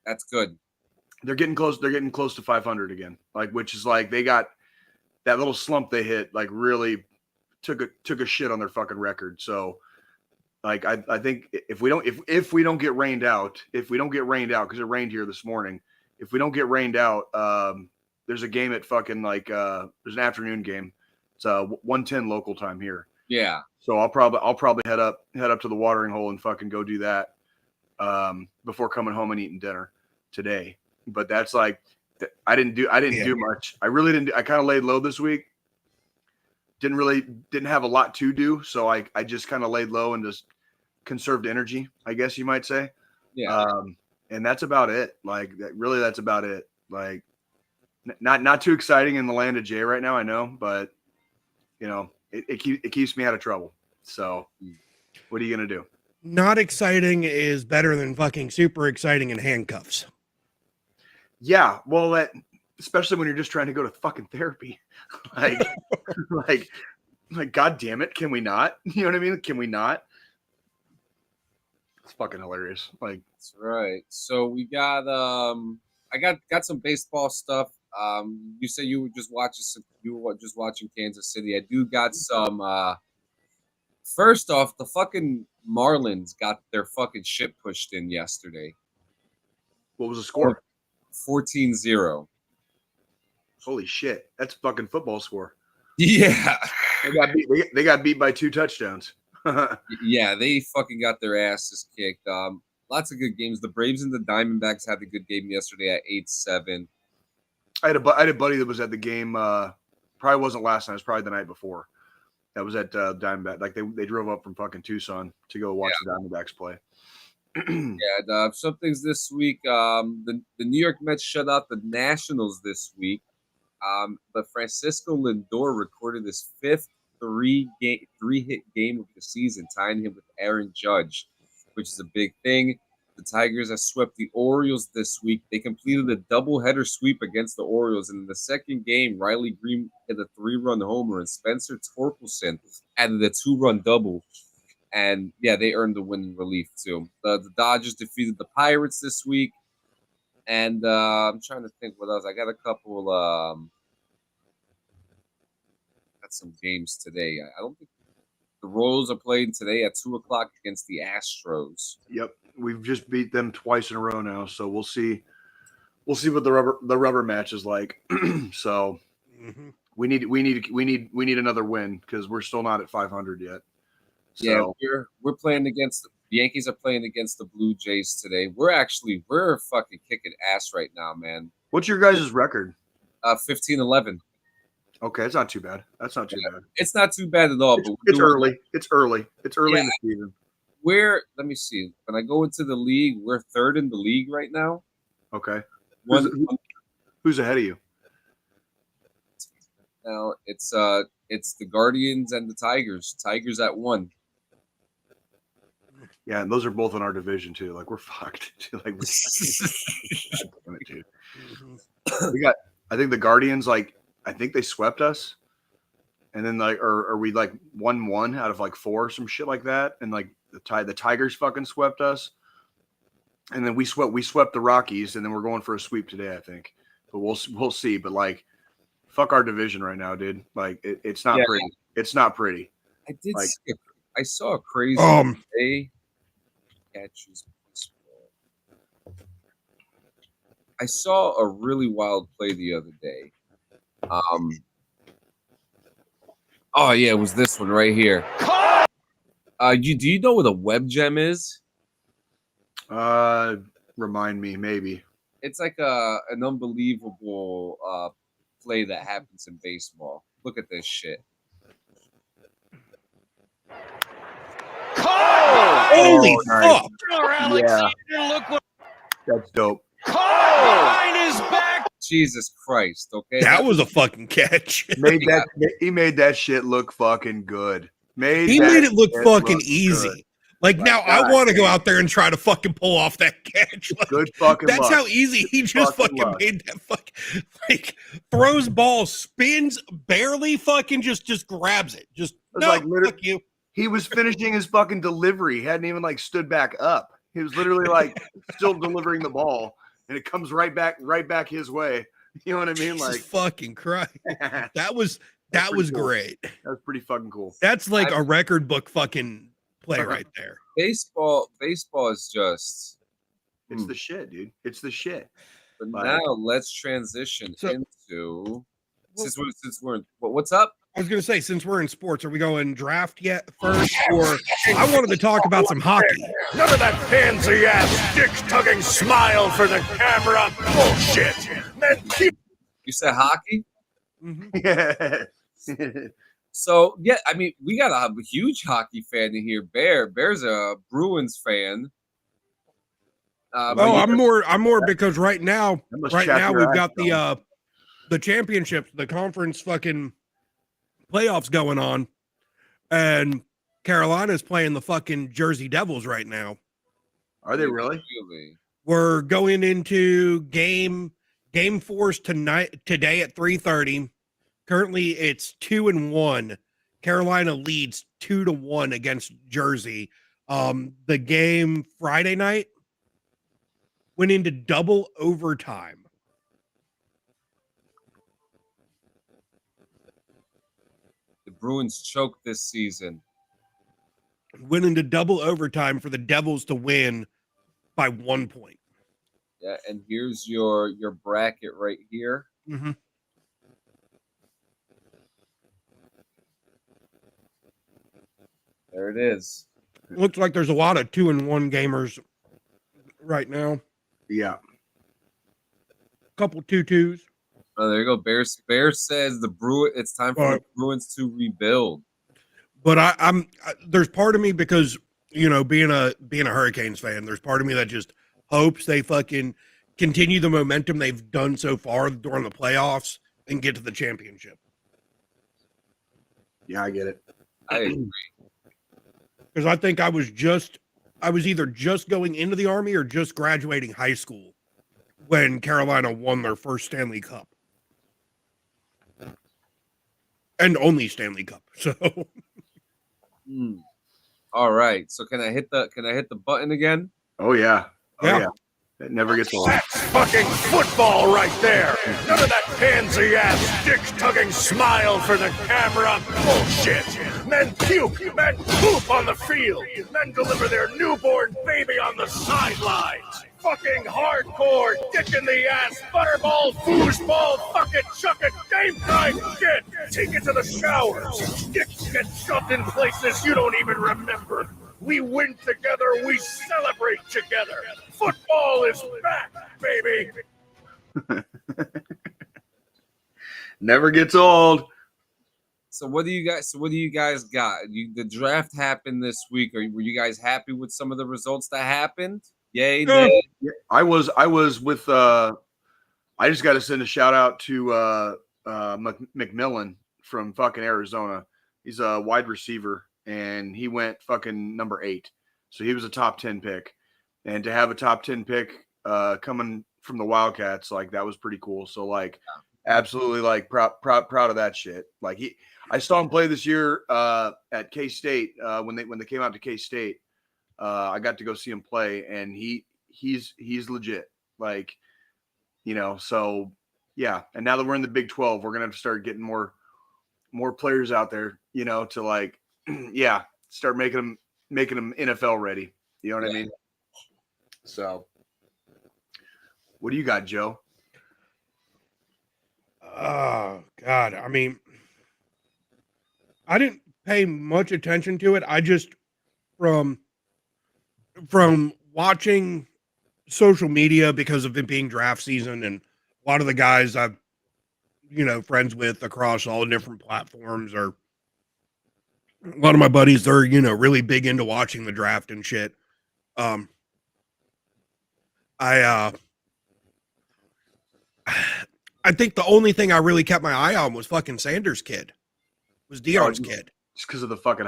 That's good. They're getting close to 500 again, like, which is like they got that little slump they hit, like really took a shit on their fucking record. So like I think if we don't get rained out, because it rained here this morning, if we don't get rained out, there's a game at fucking like there's an afternoon game. It's 1:10 local time here. Yeah. So I'll probably head up to the watering hole and fucking go do that before coming home and eating dinner today. But that's like I didn't do much. I really didn't. I kind of laid low this week. Didn't have a lot to do, so I just kind of laid low and just conserved energy, I guess you might say. Yeah. And that's about it. Like really, that's about it. Like not too exciting in the land of Jay right now, I know, but you know it keeps me out of trouble. So what are you gonna do? Not exciting is better than fucking super exciting in handcuffs. Yeah, well, that especially when you're just trying to go to fucking therapy, like, like, God damn it, can we not? You know what I mean? Can we not? It's fucking hilarious. Like, that's right. So we got I got some baseball stuff. You say you were just watching Kansas City. I do got some. First off, the fucking Marlins got their fucking shit pushed in yesterday. What was the score? 14-0. Holy shit. That's fucking football score. Yeah. They got beat by 2 touchdowns. Yeah, they fucking got their asses kicked. Lots of good games. The Braves and the Diamondbacks had a good game yesterday at 8-7. I had a buddy that was at the game. Probably wasn't last night. It was probably the night before. That was at Diamondback. Like they drove up from fucking Tucson to go watch the Diamondbacks play. Yeah, some things this week. The New York Mets shut out the Nationals this week. But Francisco Lindor recorded his 5th three-hit game of the season, tying him with Aaron Judge, which is a big thing. The Tigers have swept the Orioles this week. They completed a doubleheader sweep against the Orioles. And in the second game, Riley Green hit a 3-run homer, and Spencer Torkelson added a 2-run double. And, yeah, they earned the winning relief, too. The Dodgers defeated the Pirates this week. And I'm trying to think what else. I got a couple got some games today. I don't think the Royals are playing today at 2 o'clock against the Astros. Yep. We've just beat them twice in a row now, so we'll see. We'll see what the rubber match is like. So we need another win because we're still not at 500 yet. So. Yeah, we're playing against the Yankees are playing against the Blue Jays today. We're fucking kicking ass right now, man. What's your guys' record? 15-11. Okay, it's not too bad. That's not too bad. It's not too bad at all. It's early. It's early in the season. Let me see. When I go into the league, we're 3rd in the league right now. Okay. Who's ahead of you? Now it's the Guardians and the Tigers. Tigers at 1. Yeah, and those are both in our division too. Like we're fucked. Like we got. I think the Guardians. Like I think they swept us, and then like, or we like 1-1 out of like 4, some shit like that, and like the Tigers fucking swept us, and then we swept the Rockies, and then we're going for a sweep today, I think. But we'll see. But like, fuck our division right now, dude. Like it's not pretty. It's not pretty. I saw a crazy day. Catches. I saw a really wild play the other day. Oh yeah, it was this one right here. Do you know what a web gem is? Remind me, maybe. It's like an unbelievable play that happens in baseball. Look at this shit. Holy fuck! Yeah. That's dope. Jesus Christ! Okay, that was a fucking catch. He made that shit look fucking good. He made it look fucking easy. Good. Like now, I want to go out there and try to fucking pull off that catch. Like, good fucking. That's luck. how easy he just fucking made that. Like throws ball, spins, barely fucking just grabs it. Just no, like fuck you. He was finishing his fucking delivery. He hadn't even like stood back up. He was literally like still delivering the ball, and it comes right back his way. You know what I mean? Like fucking Christ. That was cool. great. That was pretty fucking cool. That's like a record book fucking play right there. Baseball is just it's the shit, dude. It's the shit. But now let's transition into since we're what's up? I was going to say, since we're in sports, are we going draft yet first? Or I wanted to talk about some hockey. None of that pansy-ass, dick-tugging smile for the camera bullshit. You said hockey? Yeah. So, yeah, I mean, we got a huge hockey fan in here. Bear's a Bruins fan. I'm more because right now we've got the championships, the conference fucking playoffs going on, and Carolina's playing the fucking Jersey Devils right now. Are they really? We're going into game 4's today at 3:30. Currently it's 2-1. Carolina leads 2-1 against Jersey. The game Friday night went into double overtime. The Bruins choked this season. Went into double overtime for the Devils to win by 1 point. Yeah, and here's your bracket right here. Mm-hmm. There it is. Looks like there's a lot of 2-1 gamers right now. Yeah. Couple 2-2s. Oh, there you go. Bears says it's time for the Bruins to rebuild. But I'm there's part of me because, you know, being a Hurricanes fan, there's part of me that just hopes they fucking continue the momentum they've done so far during the playoffs and get to the championship. Yeah, I get it. I agree. Because I think I was either just going into the Army or just graduating high school when Carolina won their first Stanley Cup. And only Stanley Cup. So All right. So can I hit the button again? Oh yeah. Yeah. It never gets old. That's fucking football right there. None of that pansy-ass, dick-tugging smile for the camera bullshit. Men puke, men poop on the field. Men deliver their newborn baby on the sidelines. Fucking hardcore, dick in the ass, butterball, foosball, fuck it, chuck it, game time shit. Take it to the showers. Dicks get shoved in places you don't even remember. We win together, we celebrate together. Football is back, baby. Never gets old. So what do you guys got? The draft happened this week. Were you guys happy with some of the results that happened? Yay, nay? Yeah, I was with I just got to send a shout out to McMillan from fucking Arizona. He's a wide receiver and he went fucking number 8. So he was a top 10 pick. And to have a top 10 pick coming from the Wildcats, like that was pretty cool. So like absolutely like proud of that shit. Like I saw him play this year at K-State when they came out to K-State. I got to go see him play and he's legit. Like, you know, so yeah. And now that we're in the Big 12, we're gonna have to start getting more players out there, you know, to like start making them NFL ready. You know what I mean? So what do you got, Joe? oh God. I mean, I didn't pay much attention to it. I just from watching social media because of it being draft season and a lot of the guys I'm, you know, friends with across all the different platforms are a lot of my buddies, they're, you know, really big into watching the draft and shit. I think the only thing I really kept my eye on was fucking Sanders' kid. Was Dion's kid. Just because of the fucking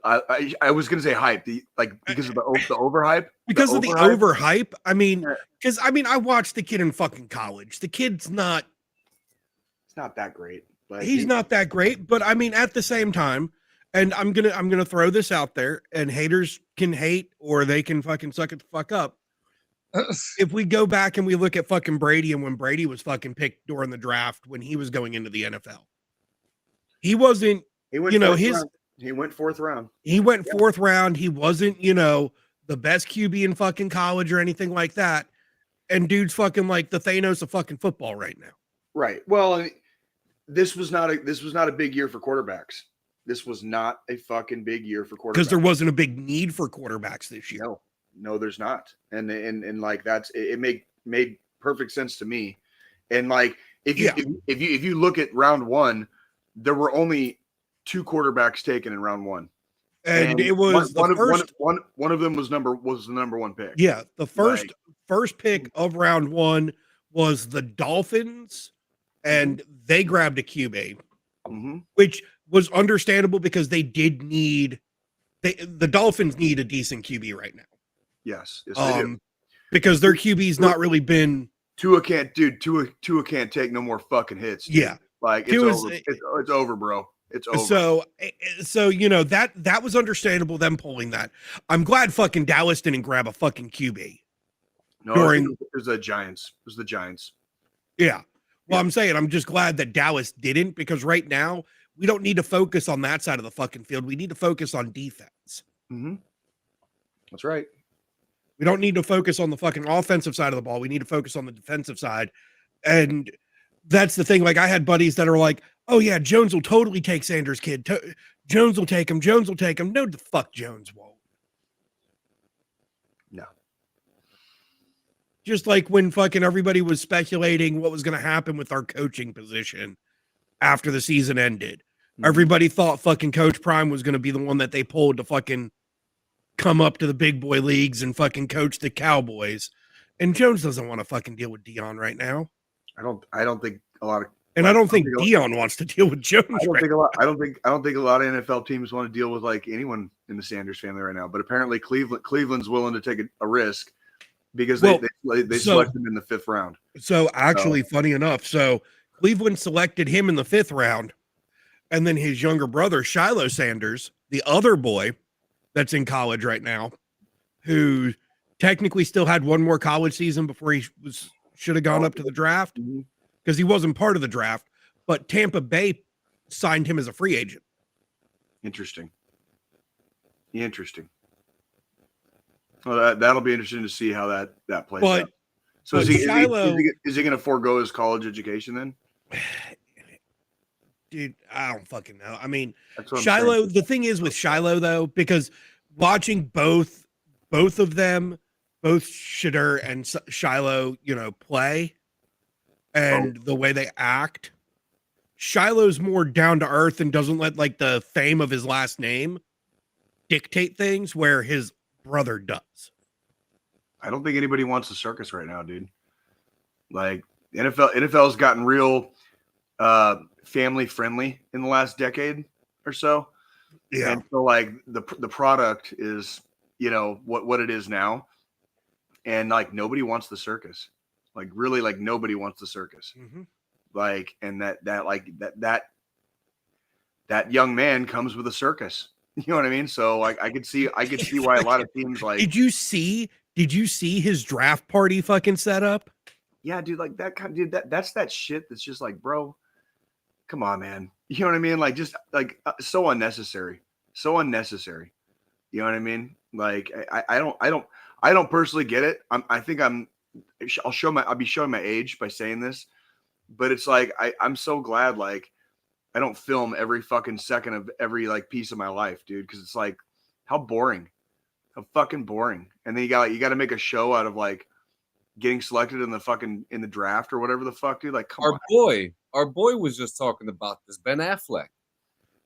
I was gonna say hype, because of the overhype. Because of the overhype. I mean, because I watched the kid in fucking college. The kid's not. It's not that great, but He's not that great. But I mean, at the same time, and I'm gonna throw this out there, and haters can hate or they can fucking suck it the fuck up. If we go back and we look at fucking Brady and when Brady was fucking picked during the draft when he was going into the NFL, he wasn't. he went he went 4th round. He went 4th round. He wasn't, you know, the best QB in fucking college or anything like that. And dude's fucking like the Thanos of fucking football right now. Right. Well, this was not a big year for quarterbacks. This was not a fucking big year for quarterbacks. Because there wasn't a big need for quarterbacks this year. No, there's not. And like it made perfect sense to me. And like if you look at round 1, there were only 2 quarterbacks taken in round 1. And it was one of them was the number 1 pick. Yeah, the first pick of round 1 was the Dolphins, and they grabbed a QB, which was understandable because they did need the Dolphins need a decent QB right now. Yes, they do. Because their QB's not really been. Tua can't take no more fucking hits. Dude. Yeah, like it's over, bro. It's over. So you know that was understandable them pulling that. I'm glad fucking Dallas didn't grab a fucking QB. No, it was the Giants. It was the Giants. Yeah. Well, I'm saying I'm just glad that Dallas didn't because right now we don't need to focus on that side of the fucking field. We need to focus on defense. That's right. We don't need to focus on the fucking offensive side of the ball. We need to focus on the defensive side. And that's the thing. Like I had buddies that are like, Oh yeah, Jones will totally take Sanders' kid. Jones will take him. Jones will take him. No, the fuck Jones won't. No. Just like when fucking everybody was speculating what was going to happen with our coaching position after the season ended. Mm-hmm. Everybody thought fucking Coach Prime was going to be the one that they pulled to fucking come up to the big boy leagues and fucking coach the Cowboys. And Jones doesn't want to fucking deal with Dion right now. I don't think a lot of, and I don't think Dion wants to deal with Jones. I don't think a lot of NFL teams want to deal with like anyone in the Sanders family right now. But apparently Cleveland's willing to take a risk because they selected him in the 5th round. So actually, funny enough, so Cleveland selected him in the 5th round, and then his younger brother Shiloh Sanders, the other boy that's in college right now, who technically still had one more college season before he should have gone up to the draft because he wasn't part of the draft, but Tampa Bay signed him as a free agent. Interesting. Well, that'll be interesting to see how that plays out. So is he going to forego his college education then? Dude, I don't fucking know. I mean, Shiloh, the thing is with Shiloh though, because watching both of them, both Shadur and Shiloh, play and the way they act, Shiloh's more down to earth and doesn't let like the fame of his last name dictate things where his brother does. I don't think anybody wants a circus right now, dude. Like NFL's gotten real family friendly in the last decade or so. Yeah. And so like the product is, what it is now. And like nobody wants the circus. Like really, like nobody wants the circus. Mm-hmm. Like, and that young man comes with a circus. You know what I mean? So like I could see why a lot of teams like. Did you see his draft party fucking setup? Yeah, dude, like that's that shit that's just like, bro, come on, man. You know what I mean? Like just like so unnecessary. You know what I mean? Like I don't personally get it. I'll be showing my age by saying this, but it's like I'm so glad like I don't film every fucking second of every like piece of my life, dude, because it's like how fucking boring. And then you got to make a show out of like getting selected in the draft or whatever the fuck, dude. Like, come on. Our boy was just talking about this, Ben Affleck.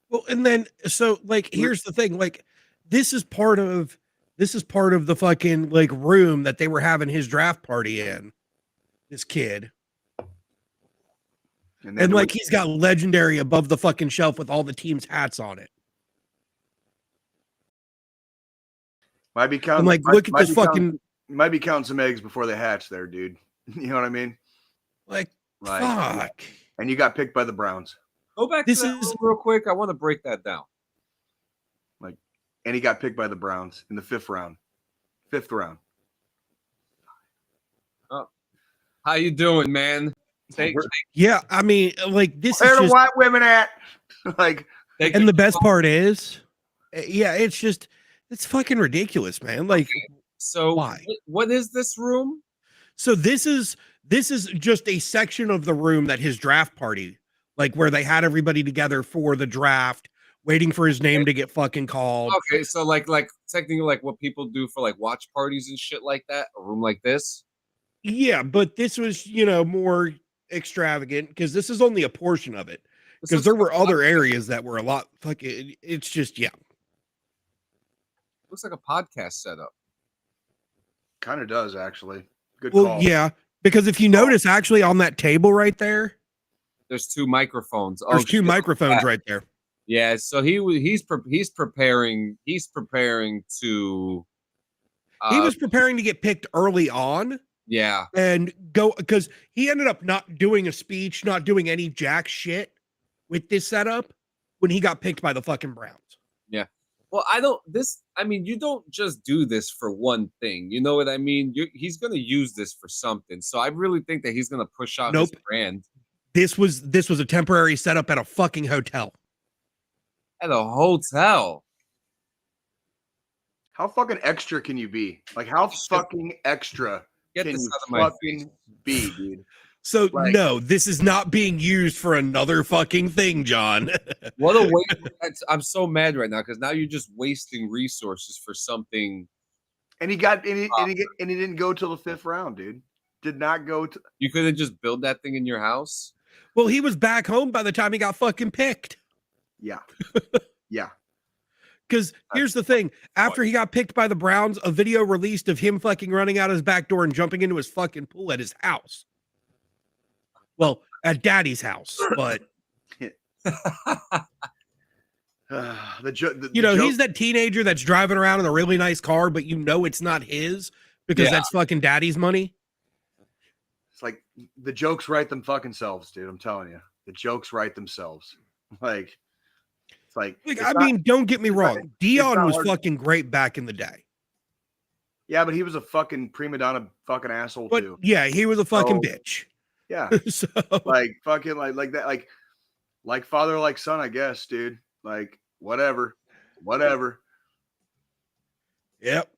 Well, and then so like here's the thing, like this is part of the fucking like room that they were having his draft party in. This kid. And like he's got legendary above the fucking shelf with all the team's hats on it. Might be counting. I'm like, look at this fucking. Might be counting some eggs before they hatch, there, dude. You know what I mean? Like fuck. And you got picked by the Browns. Go back to that real quick. I want to break that down. Like, and he got picked by the Browns in the 5th round. 5th round. Oh, how you doing, man? Yeah, I mean, like this. Where are the white women at? Like, and the best part is, yeah, it's fucking ridiculous, man. Like, so why? What is this room? So this is just a section of the room that his draft party, like where they had everybody together for the draft, waiting for his name to get fucking called. Okay, so like technically like what people do for like watch parties and shit like that, a room like this. Yeah, but this was, more extravagant because this is only a portion of it. Because there were other areas that were a lot fucking. It's just looks like a podcast setup. Kind of does actually. Good call. Well, yeah, because if you notice, actually on that table right there, there's 2 microphones. There's 2 microphones right there. Yeah, so he's preparing to. He was preparing to get picked early on. Yeah, and go because he ended up not doing a speech, not doing any jack shit with this setup when he got picked by the fucking Browns. Yeah. Well, you don't just do this for one thing. You know what I mean? He's going to use this for something. So I really think that he's going to push out his brand. This was a temporary setup at a fucking hotel. At a hotel? How fucking extra can you be? Like, how fucking extra can you fucking be, dude? So Like- no, this is not being used for another fucking thing, John. What a waste! I'm so mad right now because now you're just wasting resources for something. And he didn't go till the 5th round, dude. Did not go to. You couldn't just build that thing in your house. Well, he was back home by the time he got fucking picked. Yeah, yeah. Because here's the thing: after he got picked by the Browns, a video released of him fucking running out his back door and jumping into his fucking pool at his house. Well, at Daddy's house, but he's that teenager that's driving around in a really nice car, but you know it's not his because that's fucking Daddy's money. It's like the jokes write them fucking selves, dude. I'm telling you, the jokes write themselves. Like, don't get me wrong. Dion was fucking great back in the day. Yeah, but he was a fucking prima donna fucking asshole too. Yeah, he was a fucking bitch. Yeah. So like fucking like that, like father, like son, I guess, dude. Like whatever. Yep.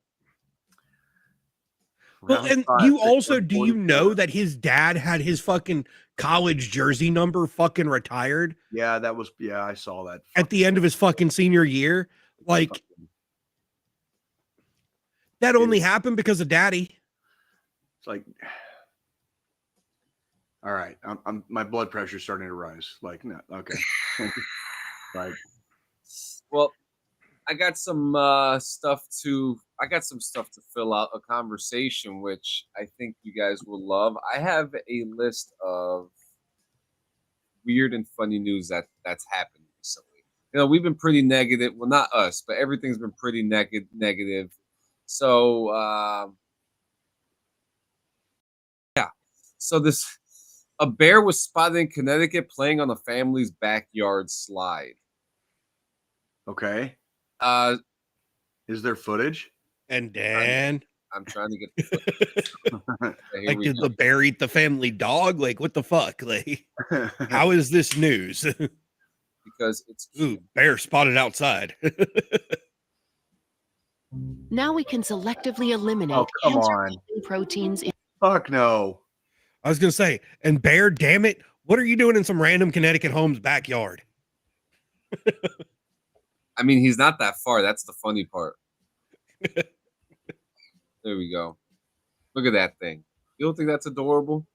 Well, and you also, do you know that his dad had his fucking college jersey number fucking retired? Yeah, I saw that. At the end of his fucking senior year. Like, that only happened because of Daddy. It's like, all right, I'm my blood pressure's starting to rise. Like, no, okay. Like, well, I got some stuff to fill out a conversation, which I think you guys will love. I have a list of weird and funny news that's happened recently. You know, we've been pretty negative. Well, not us, but everything's been pretty negative. So, yeah. So a bear was spotted in Connecticut playing on a family's backyard slide. Okay. Is there footage? And Dan, I'm trying to get the footage. like, did the bear eat the family dog? Like, what the fuck? Like, how is this news? Because it's bear spotted outside. Now we can selectively eliminate come on. proteins. Fuck no. I was gonna say, and bear, damn it, what are you doing in some random Connecticut home's backyard? I mean, he's not that far. That's the funny part. There we go. Look at that thing. You don't think that's adorable?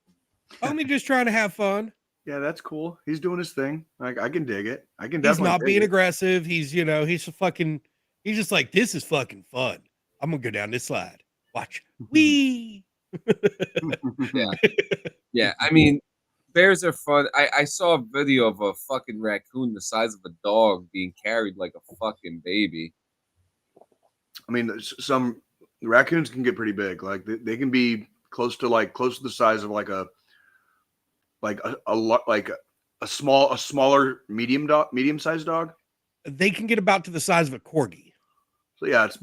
Only just trying to have fun. Yeah, that's cool. He's doing his thing. Like, I can dig it. I can He's definitely. not being aggressive. He's just like, this is fucking fun. I'm gonna go down this slide. Watch. Wee. Yeah. I mean, bears are fun. I saw a video of a fucking raccoon the size of a dog being carried like a fucking baby. I mean, some raccoons can get pretty big. Like they can be close to the size of a smaller medium-sized dog. They can get about to the size of a corgi. So yeah, it's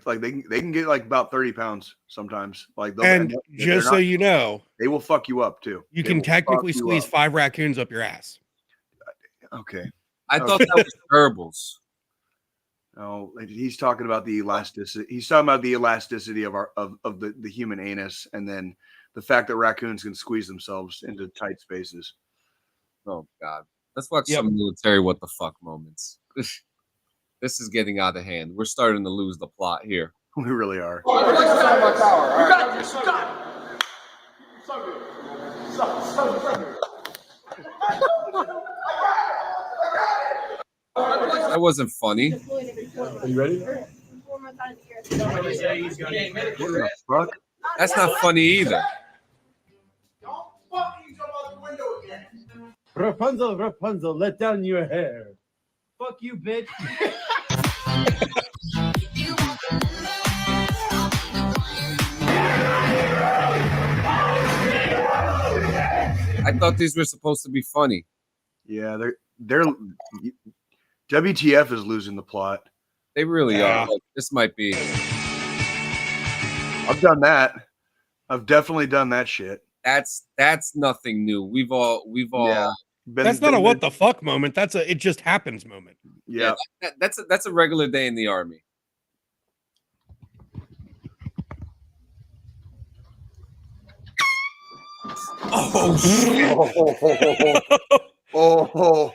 like they can get like about 30 pounds sometimes. Like, and just so you know, they will fuck you up too. You can technically squeeze 5 raccoons up your ass. Okay. I thought that was gerbils. Oh, he's talking about the elasticity. He's talking about the elasticity of the human anus, and then the fact that raccoons can squeeze themselves into tight spaces. Oh God. Let's watch some military what the fuck moments. This is getting out of hand. We're starting to lose the plot here. We really are. You got this. Stop. That wasn't funny. Are you ready? What the fuck? That's not funny either. Rapunzel, Rapunzel, let down your hair. Fuck you, bitch. I thought these were supposed to be funny. Yeah, they're WTF is losing the plot. They really are. Like, this might be. I've done that. I've definitely done that shit. That's nothing new. We've all. Yeah. That's not a what the fuck moment. That's a it just happens moment. Yeah. That's a regular day in the army. Oh shit! Oh,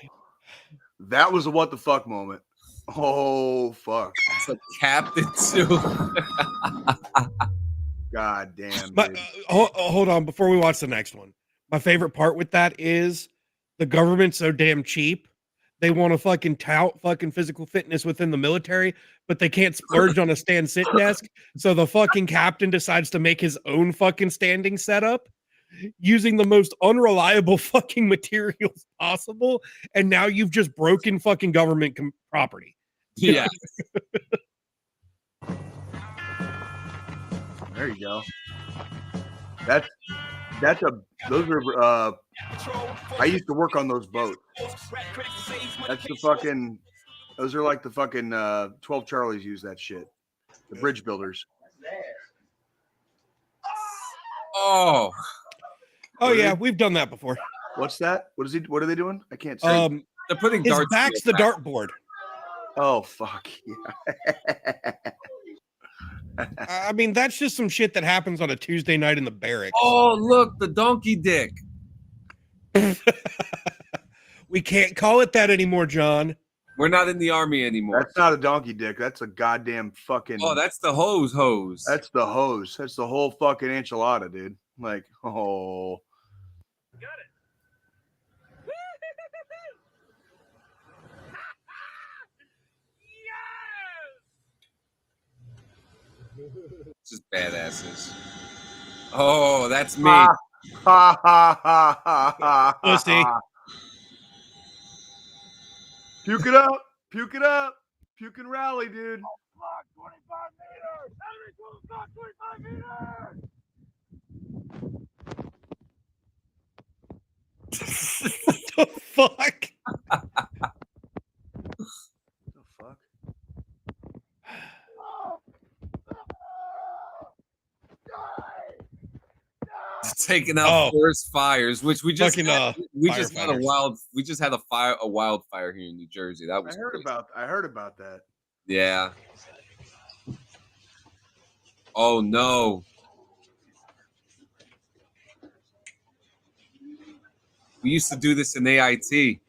that was a what the fuck moment. Oh fuck! It's a captain too. God damn. Hold on, before we watch the next one. My favorite part with that is the government's so damn cheap. They want to fucking tout fucking physical fitness within the military, but they can't splurge on a stand sit desk. So the fucking captain decides to make his own fucking standing setup using the most unreliable fucking materials possible. And now you've just broken fucking government property. Yeah. There you go. Those are I used to work on those boats. Those are like the fucking 12 Charlies use that shit. The bridge builders. Oh yeah, we've done that before. What's that? What are they doing? I can't see. They're putting his darts. back's the dartboard. Oh fuck yeah. I mean, that's just some shit that happens on a Tuesday night in the barracks. Oh, look, the donkey dick. We can't call it that anymore, John. We're not in the army anymore. That's not a donkey dick. That's a goddamn fucking. Oh, that's the hose. That's the hose. That's the whole fucking enchilada, dude. Like, oh. Got it. Just badasses. Oh, that's me. Ha ha ha ha ha. Pussy. Puke it up. Puke it up. Puke and rally, dude. Clock 25 meters. Enemy close clock 25 meters. What the fuck? What the fuck? Taking out forest fires, which we just fucking, we just had a wildfire here in New Jersey. That was I heard about that. Yeah. Oh no. We used to do this in AIT.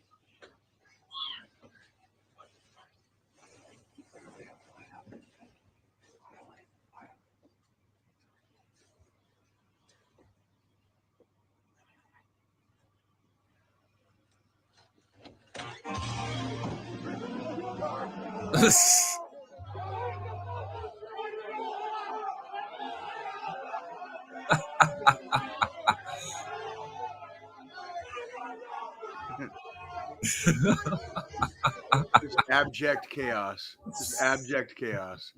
Just abject chaos. Just abject chaos.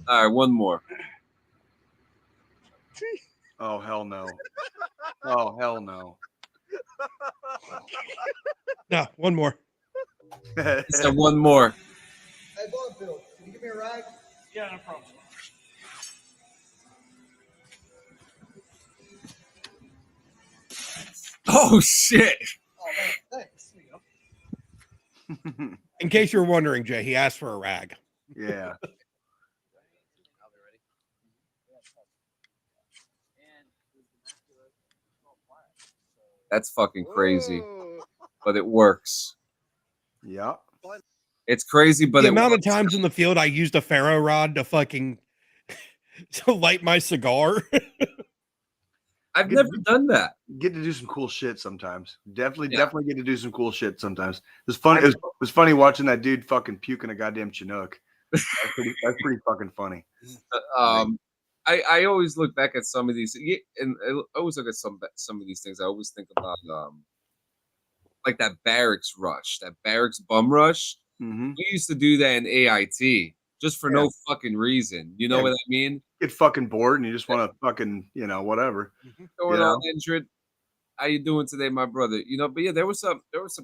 All right, one more. Oh hell no. Oh hell no. No, one more. So one more. Hey, Bonfield, can you give me a rag? Yeah, no problem. Oh shit. Oh, man, thanks. In case you're wondering, Jay, he asked for a rag. Yeah. That's fucking crazy. But it works. Yeah. It's crazy, but the it amount works. of times in the field I used a ferro rod to fucking to light my cigar. I've never done that. Get to do some cool shit sometimes. Definitely get to do some cool shit sometimes. It was fun. It was funny watching that dude fucking puking a goddamn Chinook. That's pretty fucking funny. I always look back at some of these, and I always look at some of these things. I always think about like that barracks rush, that barracks bum rush. Mm-hmm. We used to do that in AIT just for no fucking reason. You know what I mean? Get fucking bored and you just want to fucking, whatever. Going on, injured. How you doing today, my brother? But yeah, there was some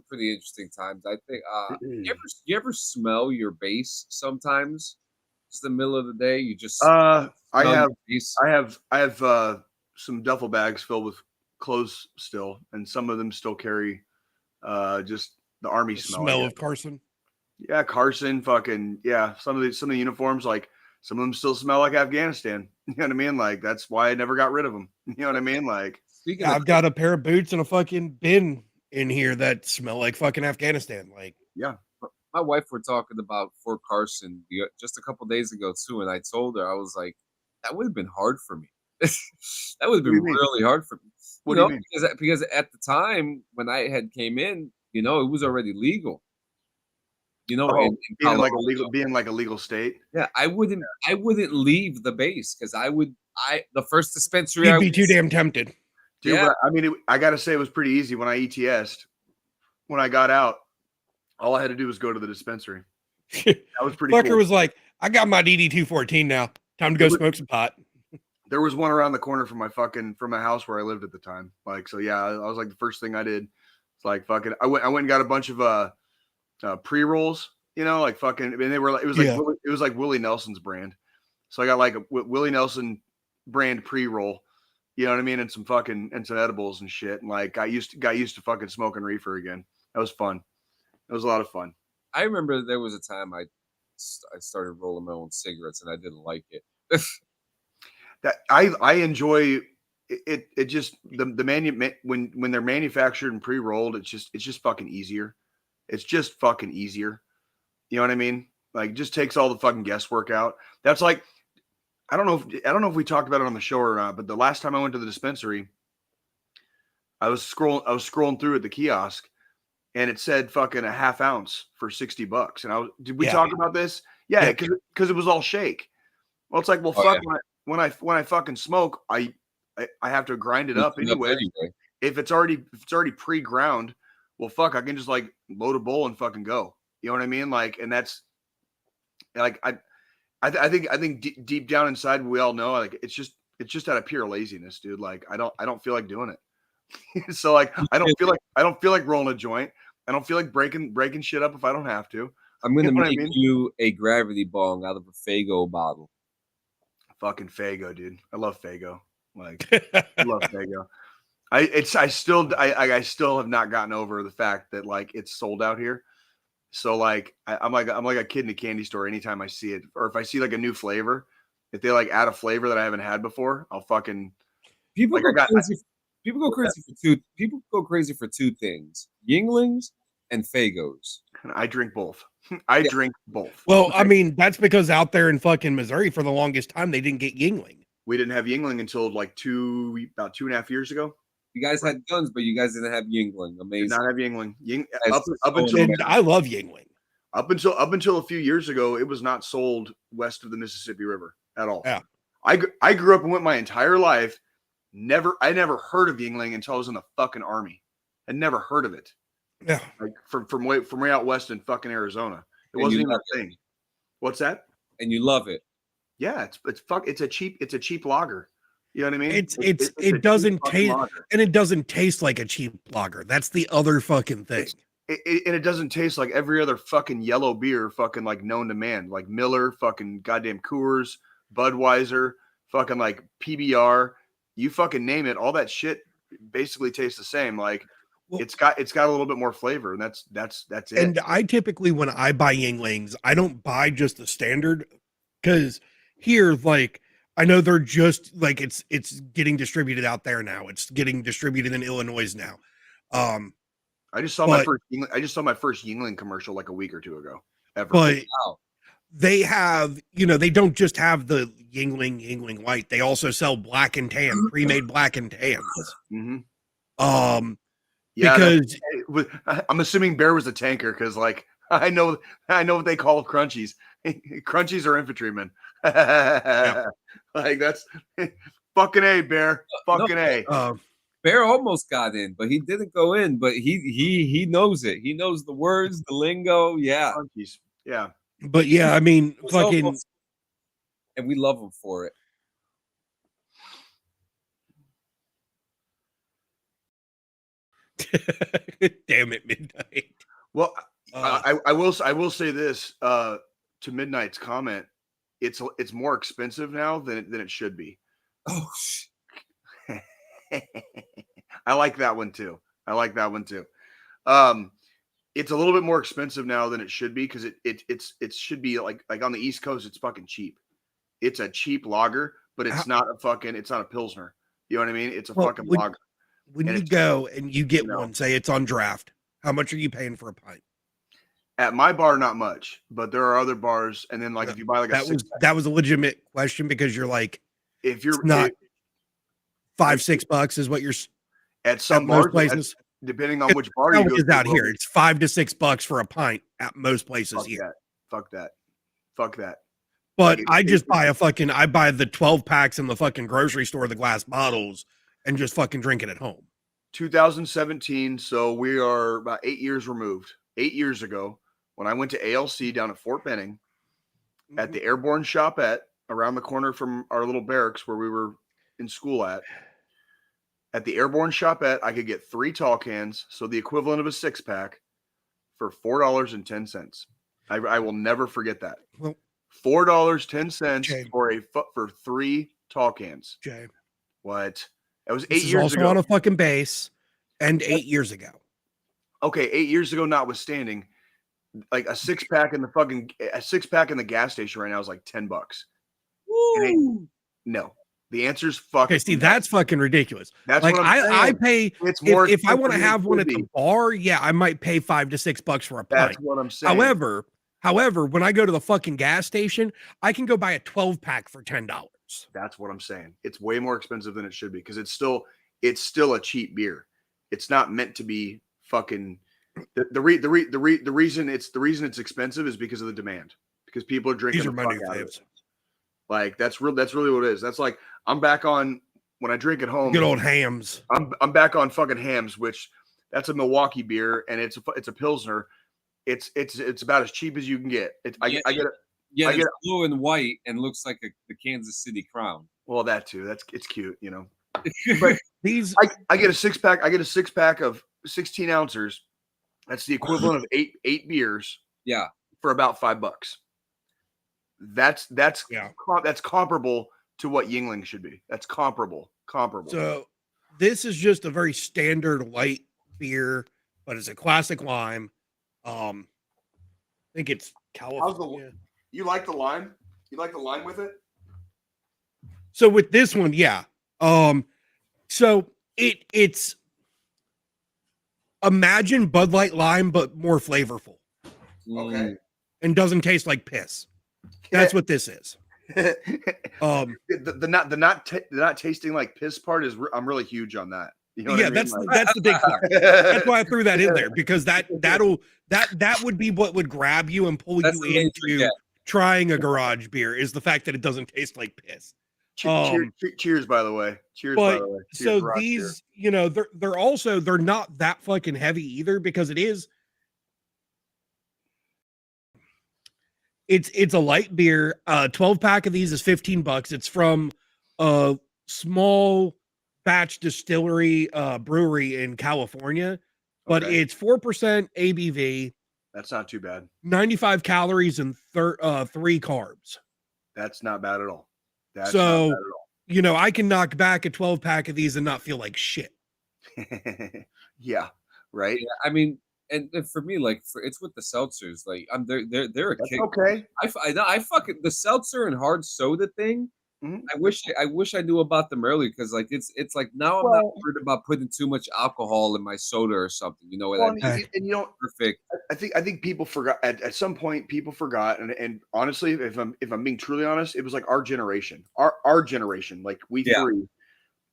pretty interesting times. I think. You ever smell your base sometimes? Just the middle of the day, you just. I have some duffel bags filled with clothes still, and some of them still carry just the army smell of Carson. Yeah, Carson, fucking some of the uniforms, like some of them still smell like Afghanistan. You know what I mean? Like that's why I never got rid of them. You know what I mean? Like Speaking I've got a pair of boots and a fucking bin in here that smell like fucking Afghanistan. Like, yeah. My wife were talking about Fort Carson just a couple days ago too, and I told her, I was like, that would have been hard for me. That would have been really hard for me. What do you mean? Because at the time when I had came in, it was already legal. In being like a legal state. Yeah, I wouldn't leave the base because the first dispensary you'd be too damn tempted. Dude, yeah. I gotta say it was pretty easy when I ETS'd. When I got out, all I had to do was go to the dispensary. That was pretty Fucker cool. was like, I got my DD214 now. Time to go smoke some pot. There was one around the corner from my house where I lived at the time. Like, so yeah, I was like, the first thing I did, it's like fucking, I went and got a bunch of pre-rolls, like fucking, and it was like Willie Nelson's brand. So I got like a Willie Nelson brand pre-roll, you know what I mean? And some edibles and shit. And like, got used to fucking smoking reefer again. That was fun. It was a lot of fun. I remember there was a time I started rolling my own cigarettes and I didn't like it. That I enjoy it. It just when they're manufactured and pre-rolled, it's just fucking easier. It's just fucking easier. You know what I mean? Like, it just takes all the fucking guesswork out. That's like, I don't know if we talked about it on the show or not, but the last time I went to the dispensary, I was scrolling through at the kiosk, and it said fucking a half ounce for $60. And did we talk about this? Yeah, because it was all shake. Well, it's like, well, fuck. Yeah. When I fucking smoke, I have to grind it up anyway. If it's already pre-ground, well, fuck, I can just like load a bowl and fucking go. You know what I mean? Like, and that's like I think deep down inside we all know, like, it's just out of pure laziness, dude. Like, I don't feel like doing it. So like I don't feel like rolling a joint. I don't feel like breaking shit up if I don't have to. I'm gonna make you a gravity bong out of a Faygo bottle. Fucking Faygo, dude. I love Faygo. Like, I love Faygo. I still have not gotten over the fact that like it's sold out here. So like I'm like a kid in a candy store anytime I see it, or if I see like a new flavor, if they like add a flavor that I haven't had before, I'll fucking people go crazy for two things: Yinglings and Faygos. I drink both. I drink both. Well, I mean, that's because out there in fucking Missouri for the longest time they didn't get Yingling. We didn't have Yingling until like about 2.5 years ago. You guys had guns, but you guys didn't have Yingling. Amazing. Did not have Yingling. I love Yingling. Up until a few years ago, it was not sold west of the Mississippi River at all. Yeah. I grew up and went my entire life. I never heard of Yingling until I was in the fucking army. I never heard of it. Yeah. Like from way out west in fucking Arizona. It wasn't even a thing. What's that? And you love it. Yeah, it's a cheap lager. You know what I mean? It doesn't taste, and it doesn't taste like a cheap lager. That's the other fucking thing. And it doesn't taste like every other fucking yellow beer fucking like known to man, like Miller, fucking goddamn Coors, Budweiser, fucking like PBR. You fucking name it, all that shit basically tastes the same. Like, well, it's got a little bit more flavor, and that's it. And I typically, when I buy Yinglings, I don't buy just the standard, because here, like, I know they're just like it's getting distributed out there now. It's getting distributed in Illinois now. I just saw my first Yingling commercial like a week or two ago. Ever. But they have, they don't just have the Yingling White. They also sell black and tan, pre-made black and tans. Mm-hmm. Yeah, because I'm assuming Bear was a tanker, because like I know what they call crunchies. Crunchies are infantrymen. Yeah. Like, that's fucking A, Bear. Fucking A. Bear almost got in, but he didn't go in. But he knows it. He knows the words, the lingo. Yeah. Crunchies. Yeah. But yeah, I mean, fucking, almost, and we love him for it. Damn it, Midnight. Well, I will say this to Midnight's comment. It's more expensive now than it should be. Oh, I like that one too. It's a little bit more expensive now than it should be, because it should be like on the East Coast, it's fucking cheap. It's a cheap lager, but it's not a Pilsner. You know what I mean? It's a fucking lager. when And you it's, go and you get you know, one, say it's on draft, how much are you paying for a pint? at my bar, not much, but there are other bars. And then like if you buy like a that was a legitimate question because you're like, if it's you're not $5-6 is what you're at some most bars, places. depending on which bar How you go is to, out here? It's $5 to $6 for a pint at most places fuck here. that. Fuck that. Fuck that. But Like, I just buy I buy the 12 packs in the fucking grocery store, the glass bottles, and just fucking drink it at home. 2017, so we are about 8 years removed. 8 years ago, when I went to ALC down at Fort Benning at the Airborne Shopette around the corner from our little barracks where we were in school at the Airborne Shopette, I could get 3 tall cans, so the equivalent of a 6-pack, for $4.10. I will never forget that. Well, $4.10 for 3 tall cans. Jay, what? That was 8 this is years also ago. on a fucking base, and 8 years ago. Okay, 8 years ago, notwithstanding, like a 6-pack in the gas station right now is like $10. No, the answer's fuck. Okay, see, that's fucking ridiculous. That's like what I'm saying. I pay. It's more if I want to expensive than have it one should at the be. bar, yeah, I might pay $5 to $6 for a pint. That's what I'm saying. However, when I go to the fucking gas station, I can go buy a 12-pack for $10. That's what I'm saying. It's way more expensive than it should be because it's still a cheap beer. It's not meant to be fucking. The reason it's expensive is because of the demand. Because people are drinking. These are my new out of faves. it. Like that's really what it is. That's like I'm back on when I drink at home. Good old Hams. I'm back on fucking Hams, which that's a Milwaukee beer and it's a Pilsner. It's about as cheap as you can get. I get it. Yeah, it's blue and white and looks like the Kansas City Crown. Well, that too. It's cute, you know. But these I get a 6-pack. I get a 6-pack of 16 ounces. That's the equivalent of eight beers. Yeah, for about $5. That's comparable to what Yingling should be. That's comparable. So this is just a very standard light beer, but it's a classic lime. I think it's California. You like the lime? You like the lime with it? So with this one, yeah. So it's imagine Bud Light lime, but more flavorful. Okay. And doesn't taste like piss. That's what this is. The not tasting like piss part is I'm really huge on that. You know what I mean? that's the big part. That's why I threw that in there because that would be what would grab you and pull you into trying a garage beer is the fact that it doesn't taste like piss. Cheers, by the way. Cheers, by the way. Cheers, so these, you know, they're not that fucking heavy either because it's a light beer. 12-pack of these is $15. It's from a small batch distillery brewery in California, but it's 4% ABV. That's not too bad. 95 calories and 3 carbs. That's not bad at all. So, you know, I can knock back a 12-pack of these and not feel like shit. Yeah, right. Yeah, I mean, and for me, like, it's with the seltzers. Like, they're a kick. Okay. I fucking the seltzer and hard soda thing. Mm-hmm. I wish I knew about them earlier because like it's like now I'm not worried about putting too much alcohol in my soda or something. You know what I mean? And you know, perfect. I think people forgot at some point. People forgot, and honestly, if I'm being truly honest, it was like our generation, our generation, like three,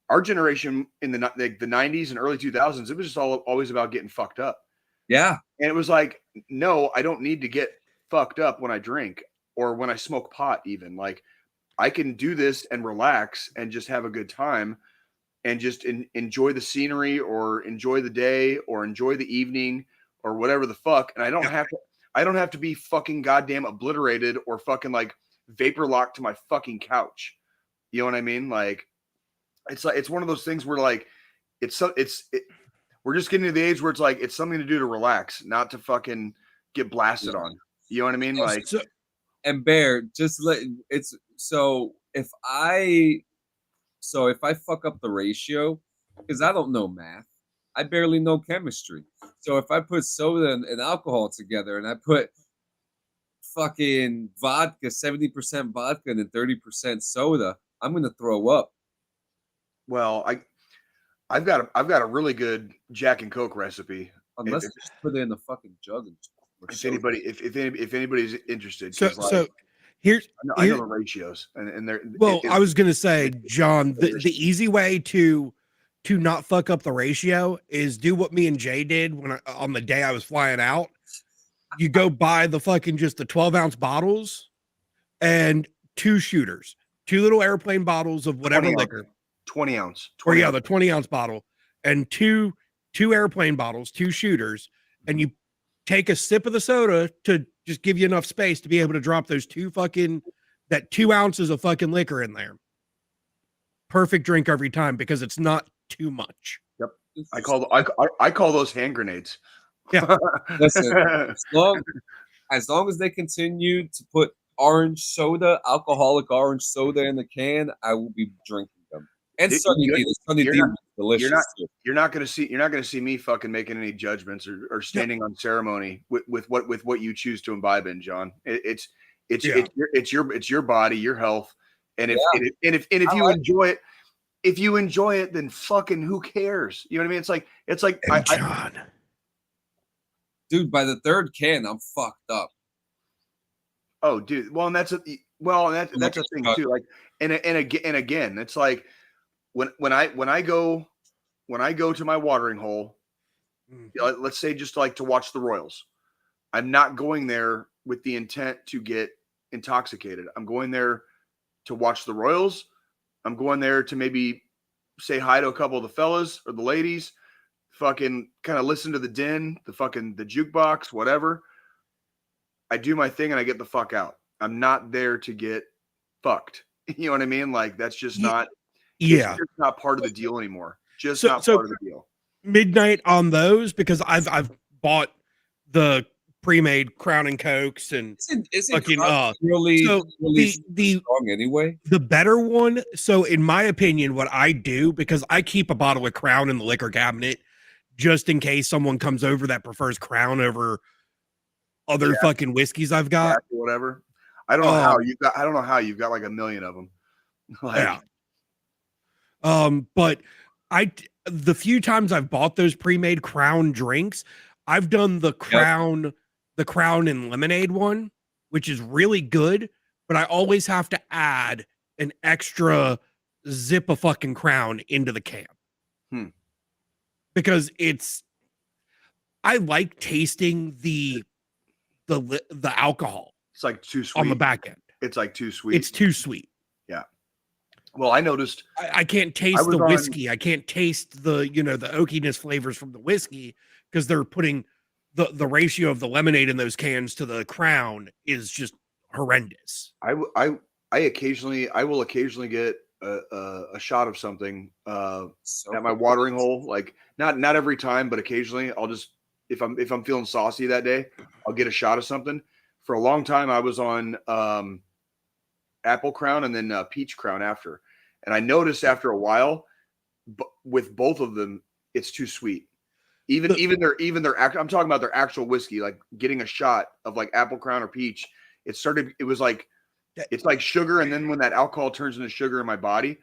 our generation in the 90s and early 2000s. It was just always about getting fucked up. Yeah, and it was like, no, I don't need to get fucked up when I drink or when I smoke pot. Even like, I can do this and relax and just have a good time. And just enjoy the scenery or enjoy the day or enjoy the evening or whatever the fuck. And I don't have to be fucking goddamn obliterated or fucking like vapor locked to my fucking couch. You know what I mean? Like, it's one of those things where like, we're just getting to the age where it's like, it's something to do to relax, not to fucking get blasted on. You know what I mean? Like, and Bear, So if I fuck up the ratio, because I don't know math, I barely know chemistry. So if I put soda and alcohol together and I put fucking vodka, 70% vodka and then 30% soda, I'm going to throw up. Well, I've got a really good Jack and Coke recipe. Unless you just put it in the fucking jug. And if anybody's interested, so here's I know the ratios and they're I was gonna say, John, the easy way to not fuck up the ratio is do what me and Jay did on the day I was flying out. You go buy the fucking just the 12-ounce bottles and 2 shooters, 2 little airplane bottles of whatever liquor. 20 ounce. Or yeah, the 20-ounce bottle and two airplane bottles, 2 shooters, and you take a sip of the soda to just give you enough space to be able to drop those 2 ounces of fucking liquor in there. Perfect drink every time because it's not too much. Yep. I call those hand grenades. Yeah. Listen, as long as they continue to put alcoholic orange soda in the can, I will be drinking them. And Sunny D. Sunny D is delicious. You're not gonna see me fucking making any judgments or standing on ceremony with what you choose to imbibe in, John. It's your body, your health, and if you enjoy it, then fucking who cares? You know what I mean? It's like John. Dude, by the 3rd can, I'm fucked up. Oh, dude. Well, and that's a thing too. Like, and again, it's like when I go to my watering hole, let's say just like to watch the Royals, I'm not going there with the intent to get intoxicated. I'm going there to watch the Royals. I'm going there to maybe say hi to a couple of the fellas or the ladies, fucking kind of listen to the den, the jukebox, whatever. I do my thing and I get the fuck out. I'm not there to get fucked. You know what I mean? Like that's just not. Yeah, it's just not part of the deal anymore. Not part of the deal. Midnight on those because I've bought the pre-made Crown and Cokes and fucking really strong anyway. The better one. So in my opinion, what I do, because I keep a bottle of Crown in the liquor cabinet just in case someone comes over that prefers Crown over other fucking whiskeys I've got. Whatever. I don't know how you've got like a million of them. But the few times I've bought those pre-made Crown drinks, I've done the Crown and lemonade one, which is really good, but I always have to add an extra zip of fucking Crown into the can. Because I like tasting the alcohol. It's like too sweet on the back end. It's like too sweet. It's too sweet. Yeah. Well, I noticed I can't taste the whiskey. I can't taste the oakiness flavors from the whiskey because they're putting the ratio of the lemonade in those cans to the Crown is just horrendous. I will occasionally get a shot of something at my watering hole. Like not every time, but occasionally I'll just if I'm feeling saucy that day, I'll get a shot of something. For a long time, I was on Apple Crown and then Peach Crown after, and I noticed after a while, with both of them, it's too sweet. Even their I'm talking about their actual whiskey. Like getting a shot of like Apple Crown or Peach, it was like it's like sugar, and then when that alcohol turns into sugar in my body,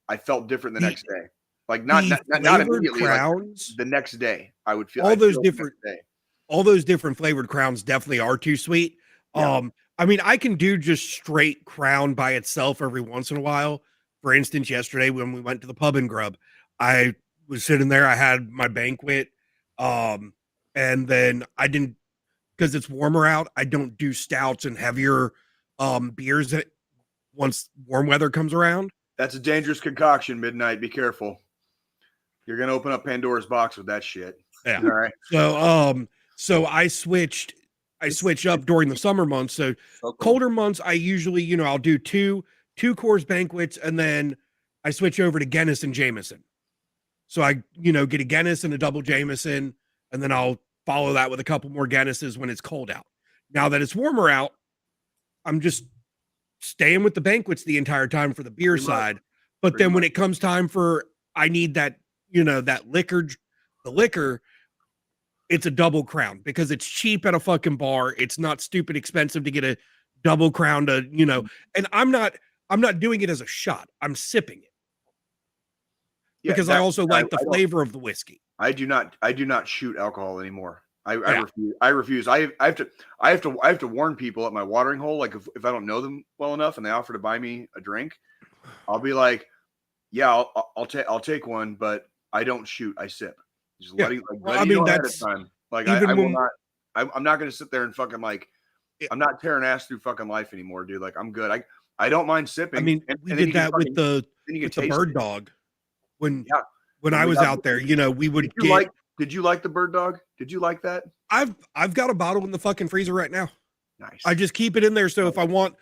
I felt different the next day. Like not immediately. Crowns, like the next day, I would feel all those different flavored Crowns definitely are too sweet. Yeah. I mean, I can do just straight Crown by itself every once in a while. For instance, yesterday when we went to the pub and grub, I was sitting there. I had my banquet, and then I didn't because it's warmer out. I don't do stouts and heavier beers once warm weather comes around. That's a dangerous concoction. Midnight, be careful. You're gonna open up Pandora's box with that shit. Yeah. All right. So I switch up during the summer months. So colder months, I usually, I'll do two Coors banquets, and then I switch over to Guinness and Jameson. So I, get a Guinness and a double Jameson, and then I'll follow that with a couple more Guinnesses when it's cold out. Now that it's warmer out, I'm just staying with the banquets the entire time for the beer side. But then when it comes time for, I need that, that the liquor, it's a double Crown because it's cheap at a fucking bar. It's not stupid expensive to get a double Crown to, and I'm not doing it as a shot. I'm sipping it. because I also like the flavor of the whiskey. I do not shoot alcohol anymore. I refuse. I have to warn people at my watering hole. Like if I don't know them well enough and they offer to buy me a drink, I'll be like, yeah, I'll take one, but I don't shoot. I sip. Just letting that's time. Like I will not. I'm not going to sit there and fucking like. I'm not tearing ass through fucking life anymore, dude. Like I'm good. I don't mind sipping. I mean, we did that with the bird dog when I was out there. You know, we would get. Did you like the bird dog? Did you like that? I've got a bottle in the fucking freezer right now. Nice. I just keep it in there so if I want,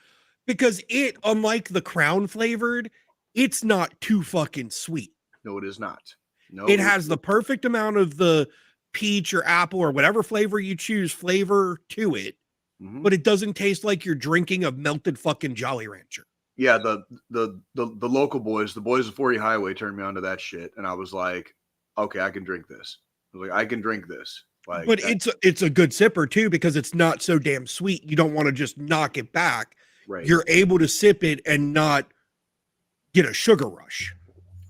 because it, unlike the Crown flavored, it's not too fucking sweet. No, it is not. No, it has the perfect amount of the peach or apple or whatever flavor you choose flavor to it, but it doesn't taste like you're drinking a melted fucking Jolly Rancher. Yeah, the local boys, the boys of 40 Highway turned me onto that shit, and I was like, okay, I can drink this. I was like, I can drink this. Like, but it's a good sipper too because it's not so damn sweet. You don't want to just knock it back. Right. You're able to sip it and not get a sugar rush.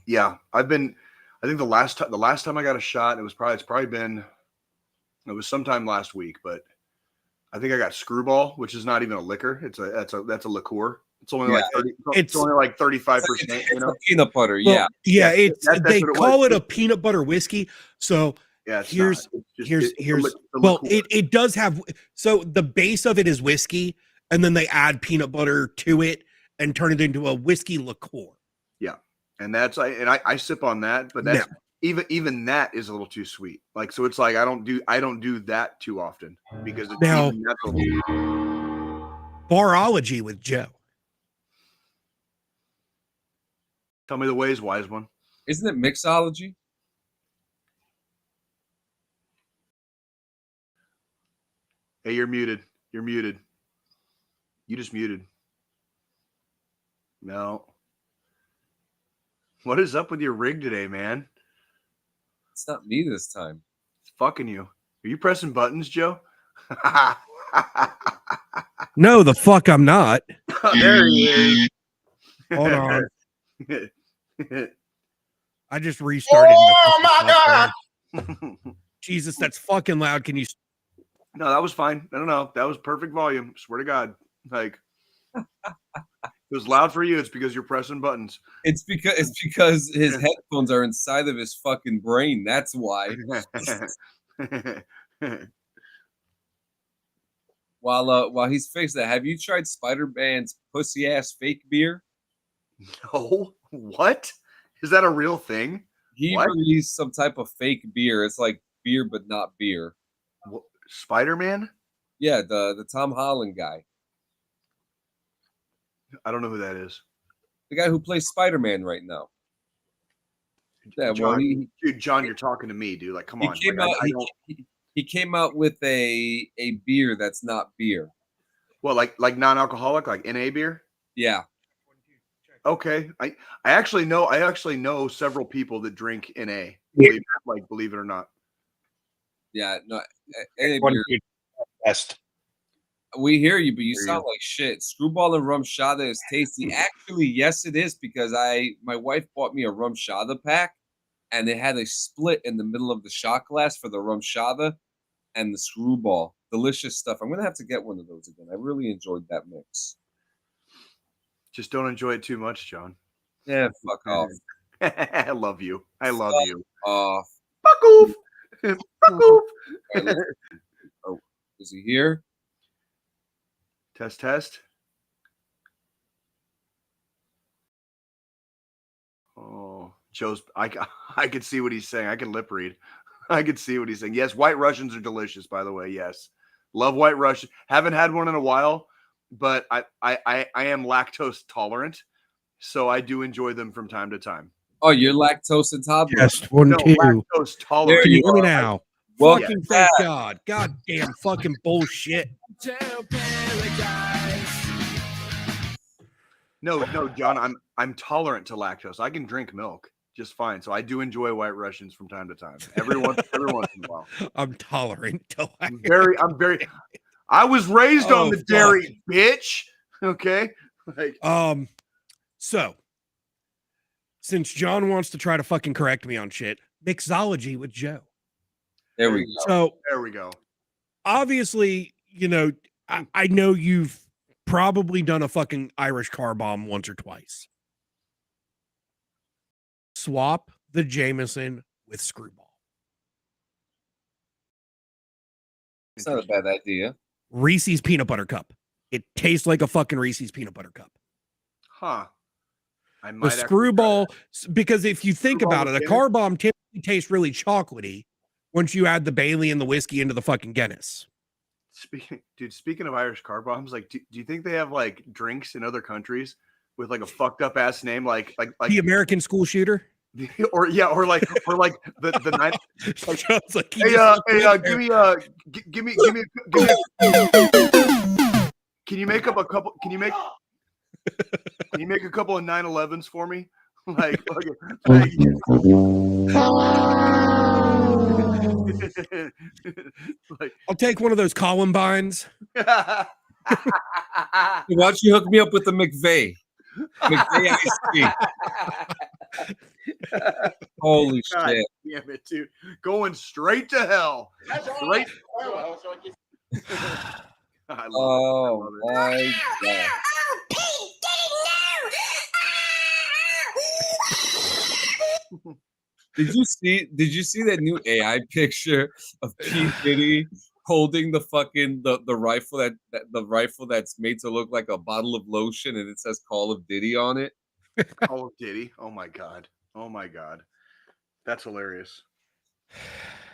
Yeah, I think the last time I got a shot, it was sometime last week, but I think I got Screwball, which is not even a liquor. That's a liqueur. It's only like 35%. You know, peanut butter. Well, they call it a peanut butter whiskey. So here's it does have, so the base of it is whiskey, and then they add peanut butter to it and turn it into a whiskey liqueur. Yeah, and I sip on that, but that's even that is a little too sweet. Like, so it's like I don't do that too often because it's now barology with Joe. Tell me the ways, wise one. Isn't it mixology? Hey, you're muted. You're muted. You just muted. No. What is up with your rig today, man? It's not me this time. It's fucking you. Are you pressing buttons, Joe? No, the fuck I'm not. There he is. Hold on. I just restarted. Oh my God. Jesus, that's fucking loud. Can you? No, that was fine. I don't know. That was perfect volume. Swear to God. Like, it was loud for you. It's because you're pressing buttons. It's because his headphones are inside of his fucking brain. That's why. While he's fixing that, have you tried Spider-Man's pussy ass fake beer? No. What? Is that a real thing? He released some type of fake beer. It's like beer, but not beer. Spider-Man? Yeah, the Tom Holland guy. I don't know who that is. The guy who plays Spider-Man right now. Yeah, John, John, you're talking to me, dude. Like, come on. He came out with a beer that's not beer. Well, like non-alcoholic, like NA beer? Yeah. Okay. I actually know several people that drink NA. Believe it or not. Yeah, no. Best. We hear you, but you sound like shit. Screwball and rum shada is tasty. Actually, yes, it is, because my wife bought me a rum shada pack, and they had a split in the middle of the shot glass for the rum shada and the screwball. Delicious stuff. I'm gonna have to get one of those again. I really enjoyed that mix. Just don't enjoy it too much, John. Yeah, fuck off. I love you. I love you. Off. Fuck off. Fuck off. Right, oh, is he here? Test. Oh, Joe's. I could see what he's saying. I can lip read. I could see what he's saying. Yes, White Russians are delicious, by the way. Yes, love White Russian. Haven't had one in a while, but I am lactose tolerant, so I do enjoy them from time to time. Oh, you're lactose intolerant. Yes, two. Lactose tolerant. Can you hear me now? Well, fucking thank God. Goddamn fucking bullshit. No, John, I'm tolerant to lactose. I can drink milk just fine. So I do enjoy White Russians from time to time. Every once in a while. I'm tolerant to lactose. I'm very I was raised on the dairy, bitch. Okay. So since John wants to try to fucking correct me on shit, mixology with Joe. There we go. So there we go. Obviously, you know, I know you've probably done a fucking Irish car bomb once or twice. Swap the Jameson with Screwball. It's not a bad idea. Reese's peanut butter cup. It tastes like a fucking Reese's peanut butter cup. Huh. I The might Screwball, because if you think about it, a car bomb typically tastes really chocolatey once you add the Bailey and the whiskey into the fucking Guinness. Speaking of Irish car bombs, like, do you think they have like drinks in other countries with like a fucked up ass name, like the American school shooter, or like the night? Like, give me. Can you make up a couple? Can you make a couple of 9/11s for me? Like I'll take one of those Columbines. Why don't you hook me up with the McVeigh? McVeigh iced tea. Holy God shit. damn it, dude. Going straight to hell. Straight. Oh my God. Did you see that new AI picture of P. Diddy holding the fucking the rifle the rifle that's made to look like a bottle of lotion and it says Call of Diddy on it? Call of Diddy. Oh my God. That's hilarious.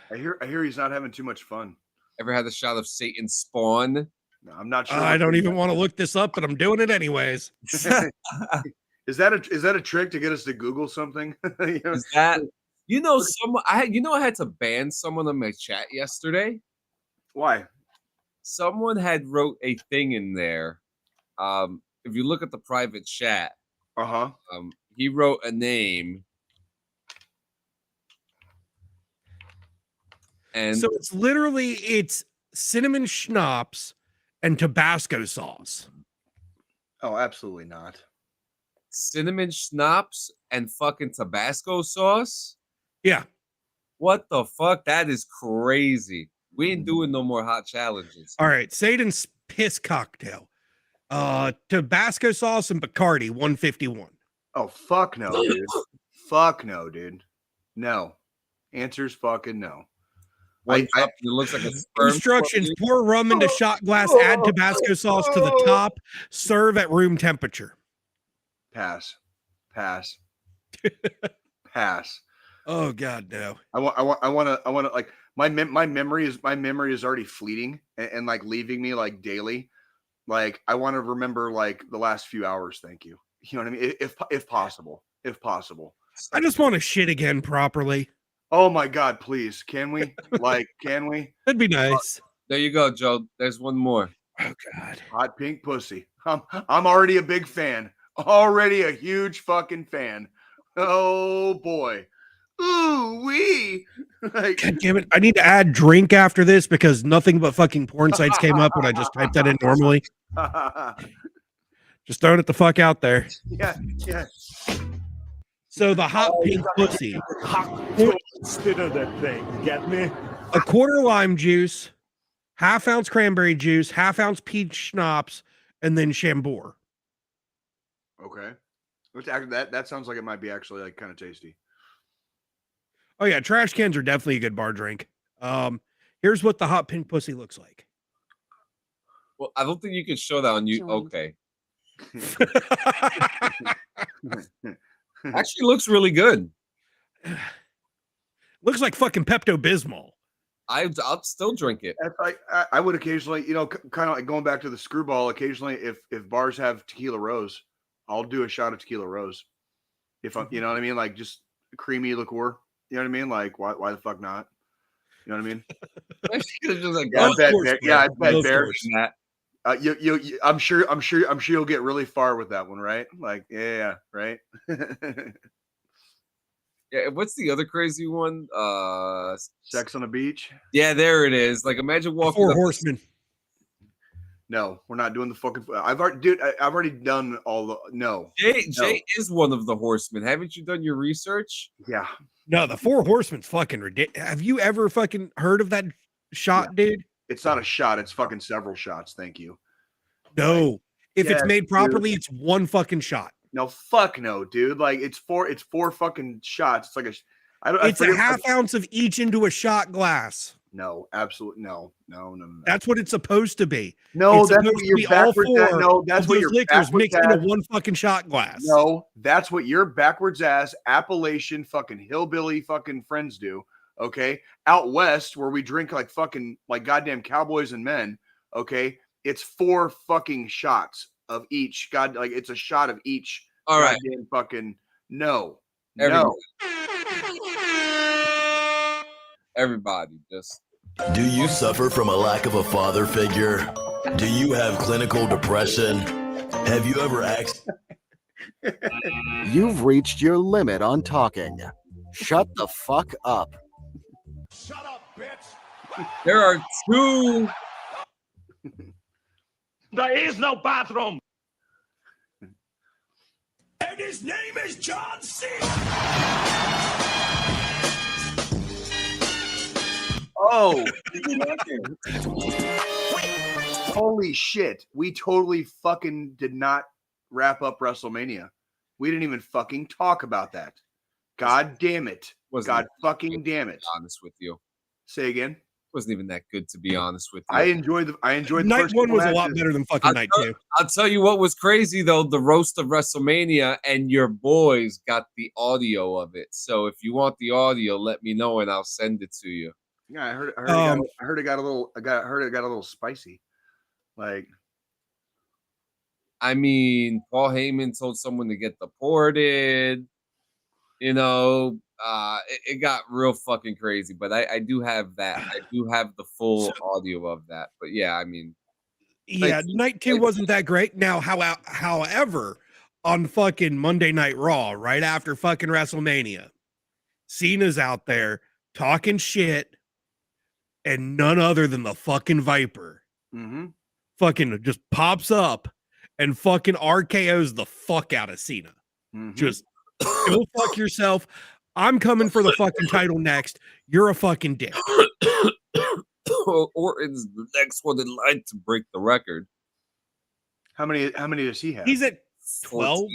I hear he's not having too much fun. Ever had the shot of Satan's spawn? No, I'm not sure. I don't even want to look this up, but I'm doing it anyways. Is that a trick to get us to Google something? Is that someone I had to ban someone on my chat yesterday? Why? Someone had wrote a thing in there. If you look at the private chat, he wrote a name. And so it's cinnamon schnapps and Tabasco sauce. Oh, absolutely not. Cinnamon schnapps and fucking Tabasco sauce? Yeah. What the fuck? That is crazy. We ain't doing no more hot challenges. All right. Satan's piss cocktail. Tabasco sauce and Bacardi, 151. Oh, fuck no, dude. Fuck no, dude. No. Answer's fucking no. It looks like a instructions: pour rum into shot glass, add Tabasco sauce to the top, serve at room temperature. Pass. Oh God, no. I want to like my memory is already fleeting and like leaving me like daily. Like I want to remember like the last few hours. Thank you. You know what I mean? If possible. I just want to shit again properly. Oh my God, please. Can we? Can we? That'd be nice. There you go, Joe. There's one more. Oh God. Hot pink pussy. I'm already a big fan. Already a huge fucking fan. Oh boy. Ooh wee. God damn it. I need to add drink after this because nothing but fucking porn sites came up when I just typed that in normally. Just throwing it the fuck out there. Yeah. So the hot pink pussy. Spit of that thing. Get me? A quarter lime juice, half-ounce cranberry juice, half-ounce peach schnapps, and then Chambord. Okay. That sounds like it might be actually like kind of tasty. Oh yeah, trash cans are definitely a good bar drink. Here's what the hot pink pussy looks like. Well, I don't think you can show that on you. Okay. Actually looks really good. Looks like fucking Pepto-Bismol. I'll still drink it. That's like I would occasionally, kind of like going back to the Screwball. Occasionally, if bars have tequila rose, I'll do a shot of tequila rose. If I'm, you know what I mean, like just creamy liqueur. You know what I mean? Like why the fuck not? You know what I mean? I bet Bear. I'm sure you'll get really far with that one, right? Like, yeah, right. Yeah, what's the other crazy one? Sex on the Beach. Yeah, there it is. Like, imagine walking. Four Horsemen. No, we're not doing the fucking. I've already done all the. No. Jay is one of the horsemen. Haven't you done your research? Yeah. No, the Four Horsemen's fucking ridiculous. Have you ever fucking heard of that shot, dude? It's not a shot. It's fucking several shots. Thank you. No. If it's Yes, made properly, dude. it's one fucking shot. No, fuck no, dude. Like it's four fucking shots. It's like It's a half ounce of each into a shot glass. No, absolutely no. That's what it's supposed to be. No, it's that's supposed what to you're be all backwards four at. No, that's of what those you're liquors mixed at. into one fucking shot glass. No, that's what your backwards ass Appalachian fucking hillbilly fucking friends do. Okay, out west where we drink like fucking like goddamn cowboys and men. Okay, it's 4 fucking shots of each. God, like it's a shot of each. All right, goddamn fucking no. Everybody, just. Do you suffer from a lack of a father figure? Do you have clinical depression? Have you ever asked? You've reached your limit on talking. Shut the fuck up. Shut up, bitch. There are 2. There is no bathroom. And his name is John C. Oh, holy shit. We totally fucking did not wrap up WrestleMania. We didn't even fucking talk about that. God damn it. God fucking damn it. Honest with you. Say again. Wasn't even that good, to be honest with you. I enjoyed the night first 1 was matches. a lot better than fucking night 2. I'll tell you what was crazy though, the roast of WrestleMania, and your boys got the audio of it. So if you want the audio, let me know and I'll send it to you. Yeah, I heard it got a little spicy. Like, I mean, Paul Heyman told someone to get deported. You know, it got real fucking crazy. But I do have that. I do have the full audio of that. But yeah, I mean, yeah, night 2 wasn't that great. Now, however, on fucking Monday Night Raw, right after fucking WrestleMania, Cena's out there talking shit. And none other than the fucking Viper fucking just pops up and fucking RKO's the fuck out of Cena. Just go fuck yourself. I'm coming for the fucking title next. You're a fucking dick. Orton's the next one in line to break the record. How many does he have? He's at 12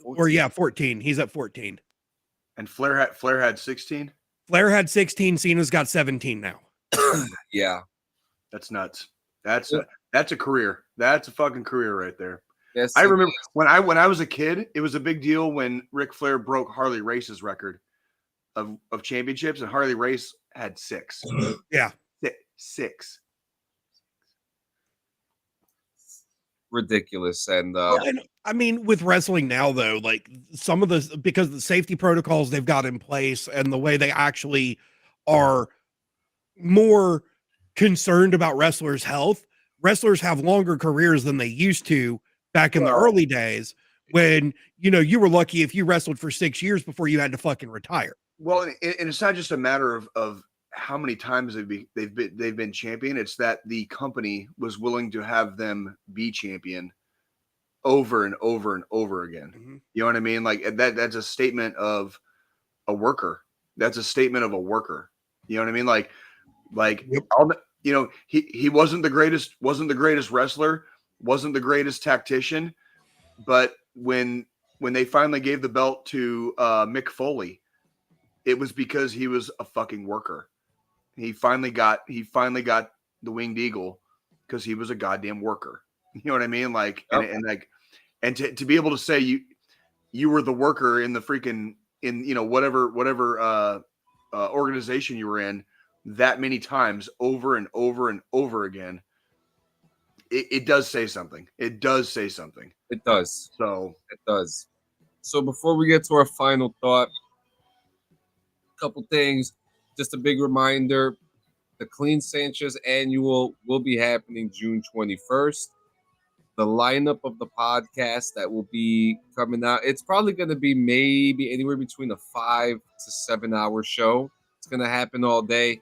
or 14. He's at 14. And Flair had 16. Flair had 16. Cena's got 17 now. Yeah, that's nuts. That's a career. That's a fucking career right there. Yes, I remember when I was a kid, it was a big deal when Ric Flair broke Harley Race's record of championships, and Harley Race had 6. Yeah, 6. Ridiculous. And I mean, with wrestling now, though, like some of the because of the safety protocols they've got in place and the way they actually are more concerned about wrestlers' health, wrestlers have longer careers than they used to back in the early days when, you know, you were lucky if you wrestled for 6 years before you had to fucking retire. Well, and it's not just a matter of how many times they've been champion. It's that the company was willing to have them be champion over and over and over again. You know what I mean? Like that's a statement of a worker. That's a statement of a worker. You know what I mean? Like, you know, he wasn't the greatest wrestler, wasn't the greatest tactician, but when they finally gave the belt to Mick Foley, it was because he was a fucking worker. He finally got the winged eagle because he was a goddamn worker. You know what I mean? Like, and to be able to say you were the worker in the freaking you know whatever organization you were in that many times over and over and over again, it does say something. It does say something. It does. So it does. So before we get to our final thought, a couple things. Just a big reminder, the Clean Sanchez Annual will be happening June 21st. The lineup of the podcast that will be coming out, it's probably going to be maybe anywhere between a 5 to 7 hour show. It's going to happen all day.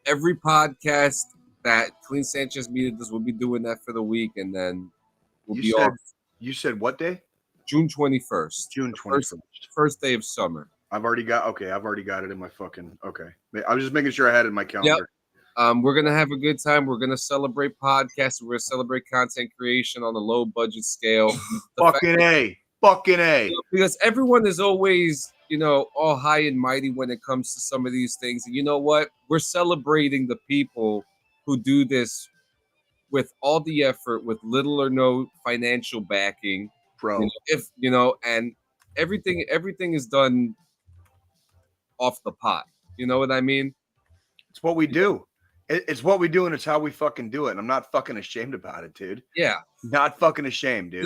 Every podcast that Clean Sanchez meeting. We'll be doing that for the week, and then we'll be off. You said what day? June 21st. June 21st. First day of summer. I've already got it in my fucking I was just making sure I had it in my calendar. Yep. We're gonna have a good time. We're gonna celebrate podcasts. We're gonna celebrate content creation on a low budget scale. Fucking A. Because everyone is always, all high and mighty when it comes to some of these things. And you know what? We're celebrating the people who do this with all the effort, with little or no financial backing. Bro. And everything is done off the pot. You know what I mean? It's what we do. It's what we do, and it's how we fucking do it. And I'm not fucking ashamed about it, dude. Yeah. Not fucking ashamed, dude.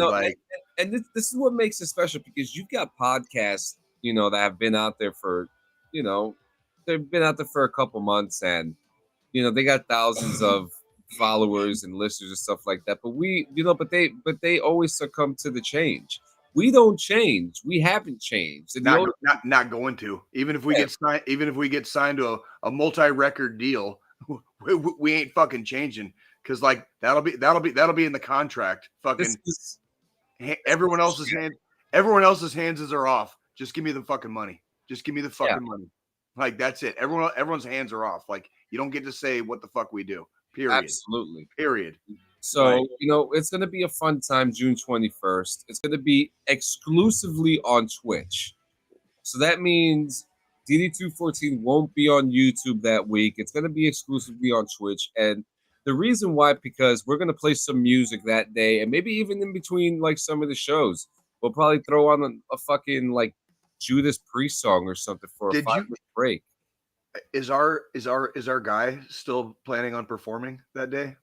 And this is what makes it special, because you've got podcasts, that have been out there for, they've been out there for a couple months, and, they got thousands of followers and listeners and stuff like that. But they always succumb to the change. We don't change. We haven't changed. And not going to. Even if we get signed to a multi-record deal, we ain't fucking changing, because that'll be in the contract. Fucking everyone else's hands are off. Just give me the fucking money. Just give me the fucking money. Like, that's it. Everyone's hands are off. Like, you don't get to say what the fuck we do. Period. Absolutely. Period. So, it's going to be a fun time, June 21st. It's going to be exclusively on Twitch. So that means DD214 won't be on YouTube that week. It's going to be exclusively on Twitch. And the reason why, because we're going to play some music that day, and maybe even in between, some of the shows, we'll probably throw on a fucking, Judas Priest song or something for a 5-minute break. Is our guy still planning on performing that day?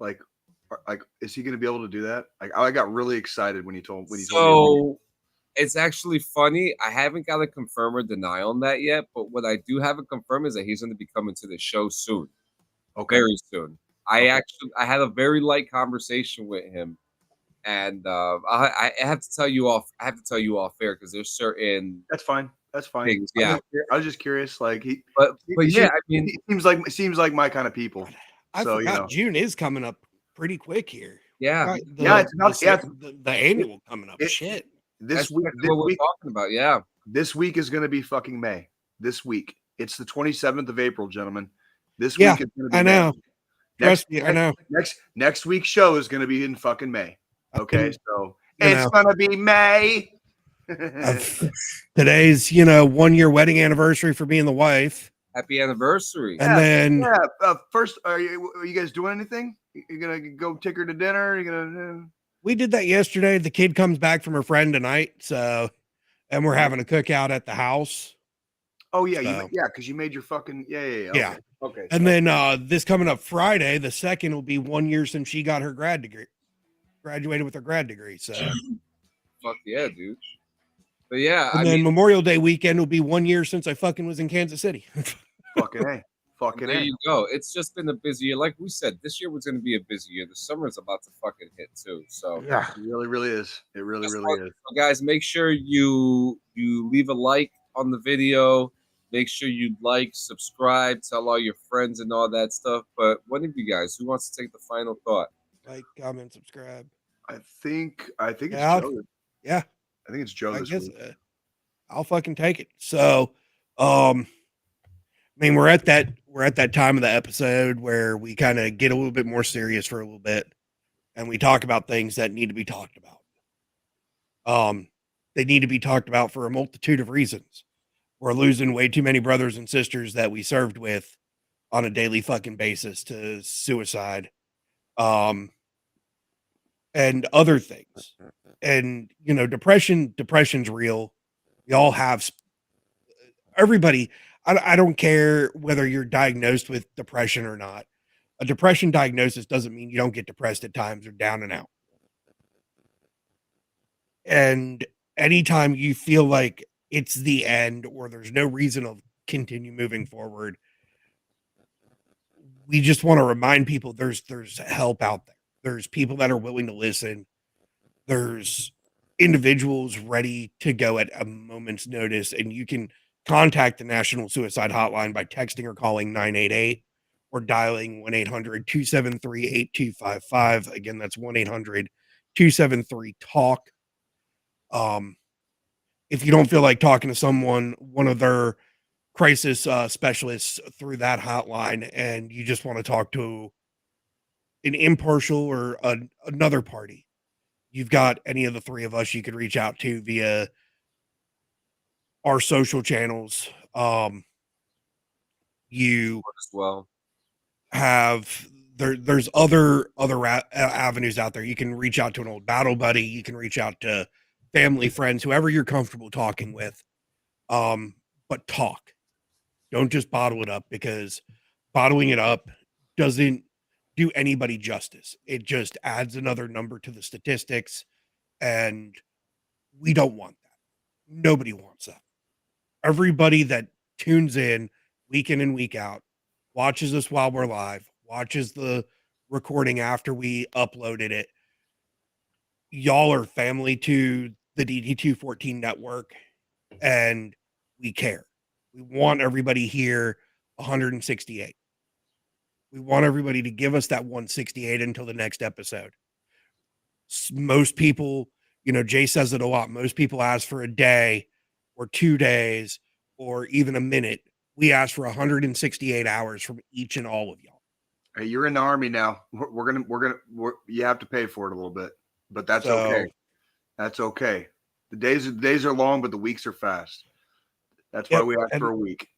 Is he going to be able to do that? I got really excited when he told me. So it's actually funny. I haven't got a confirm or deny on that yet, but what I do have a confirm is that he's going to be coming to the show soon. Okay. Very soon. I had a very light conversation with him, and I have to tell you off air, because there's certain. That's fine. Things, yeah. I was just curious. But yeah, I mean, it seems like my kind of people. I forgot June is coming up pretty quick here. Yeah. The annual coming up. Shit. This week, what we're talking about. Yeah. This week is going to be fucking May. This week. It's the 27th of April, gentlemen. This week is going to be I know. Trust me, I know. Next week's show is going to be in fucking May. Okay, so it's going to be May. Today's 1 year wedding anniversary for me and the wife. Happy anniversary. And then first, are you guys doing anything? You gonna go take her to dinner? We did that yesterday. The kid comes back from her friend tonight, and we're having a cookout at the house. Oh yeah, because you made your fucking yeah. Okay. And then this coming up Friday, the 2nd, will be 1 year since she got her graduated with her grad degree. So fuck yeah, dude. But yeah, and then Memorial Day weekend will be 1 year since I fucking was in Kansas City. Fucking A. There you go. It's just been a busy year. Like we said, this year was going to be a busy year. The summer is about to fucking hit too. So yeah, it really is. It really is. So guys, make sure you leave a like on the video. Make sure you subscribe, tell all your friends and all that stuff. But one of you guys, who wants to take the final thought? Like, comment, subscribe. I think it's Joe. Yeah. I think it's Joe this week. I'll fucking take it. So, we're at that time of the episode where we kind of get a little bit more serious for a little bit, and we talk about things that need to be talked about. They need to be talked about for a multitude of reasons. We're losing way too many brothers and sisters that we served with on a daily fucking basis to suicide, and other things. And, depression's real. We all have, everybody. I don't care whether you're diagnosed with depression or not. A depression diagnosis doesn't mean you don't get depressed at times or down and out. And anytime you feel like it's the end or there's no reason to continue moving forward, we just want to remind people there's help out there. There's people that are willing to listen. There's individuals ready to go at a moment's notice, and you can contact the National Suicide Hotline by texting or calling 988 or dialing 1-800-273-8255. Again, that's 1-800-273-TALK. If you don't feel like talking to someone, one of their crisis specialists through that hotline, and you just want to talk to an impartial or another party, you've got any of the three of us you could reach out to via our social channels. You as well have there's other avenues out there. You can reach out to an old battle buddy. You can reach out to family, friends, whoever you're comfortable talking with. But talk. Don't just bottle it up, because bottling it up doesn't do anybody justice. It just adds another number to the statistics, and we don't want that. Nobody wants that. Everybody that tunes in week in and week out, watches us while we're live, watches the recording after we uploaded it, y'all are family to the DD214 network, and we care. We want everybody here 168. We want everybody to give us that 168 until the next episode. Most people, Jay says it a lot. Most people ask for a day or 2 days or even a minute. We ask for 168 hours from each and all of y'all. Hey, you're in the Army now. You have to pay for it a little bit, but that's okay. That's okay. The days are long, but the weeks are fast. That's why we ask for a week.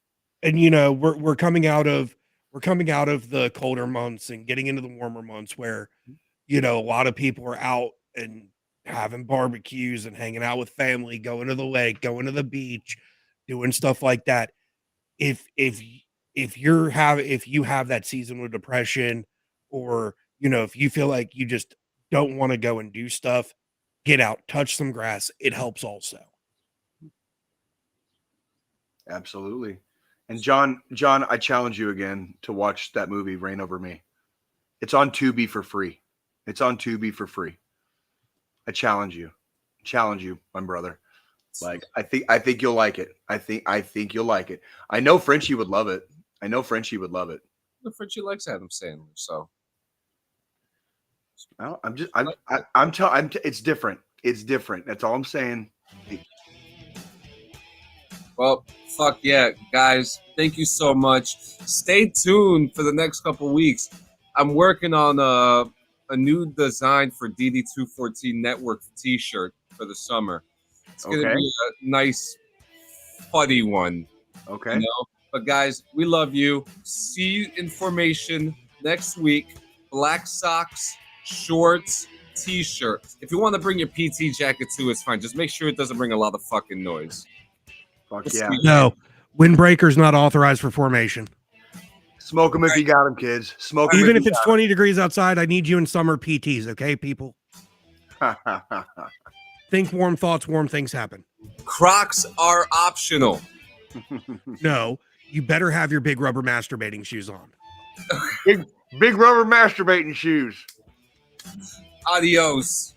And we're coming out of the colder months and getting into the warmer months where, a lot of people are out and having barbecues and hanging out with family, going to the lake, going to the beach, doing stuff like that. If you have that seasonal depression, or, if you feel like you just don't want to go and do stuff, get out, touch some grass. It helps also. Absolutely. And John, I challenge you again to watch that movie, Reign Over Me. It's on Tubi for free. I challenge you, my brother. Like, I think you'll like it. I think you'll like it. I know Frenchie would love it. Frenchie likes Adam Sandler, so. Well, it's different. It's different. That's all I'm saying. Well, fuck yeah, guys. Thank you so much. Stay tuned for the next couple weeks. I'm working on a new design for DD214 Network t-shirt for the summer. It's going to be a nice, fuddy one. Okay. But guys, we love you. See information next week. Black socks, shorts, t-shirt. If you want to bring your PT jacket too, it's fine. Just make sure it doesn't bring a lot of fucking noise. Fuck yeah. No, windbreaker's not authorized for formation. Smoke them if you got them, kids. Smoke them. Even if it's 20 degrees outside, I need you in summer PTs, okay, people? Think warm thoughts, warm things happen. Crocs are optional. No, you better have your big rubber masturbating shoes on. Big rubber masturbating shoes. Adios.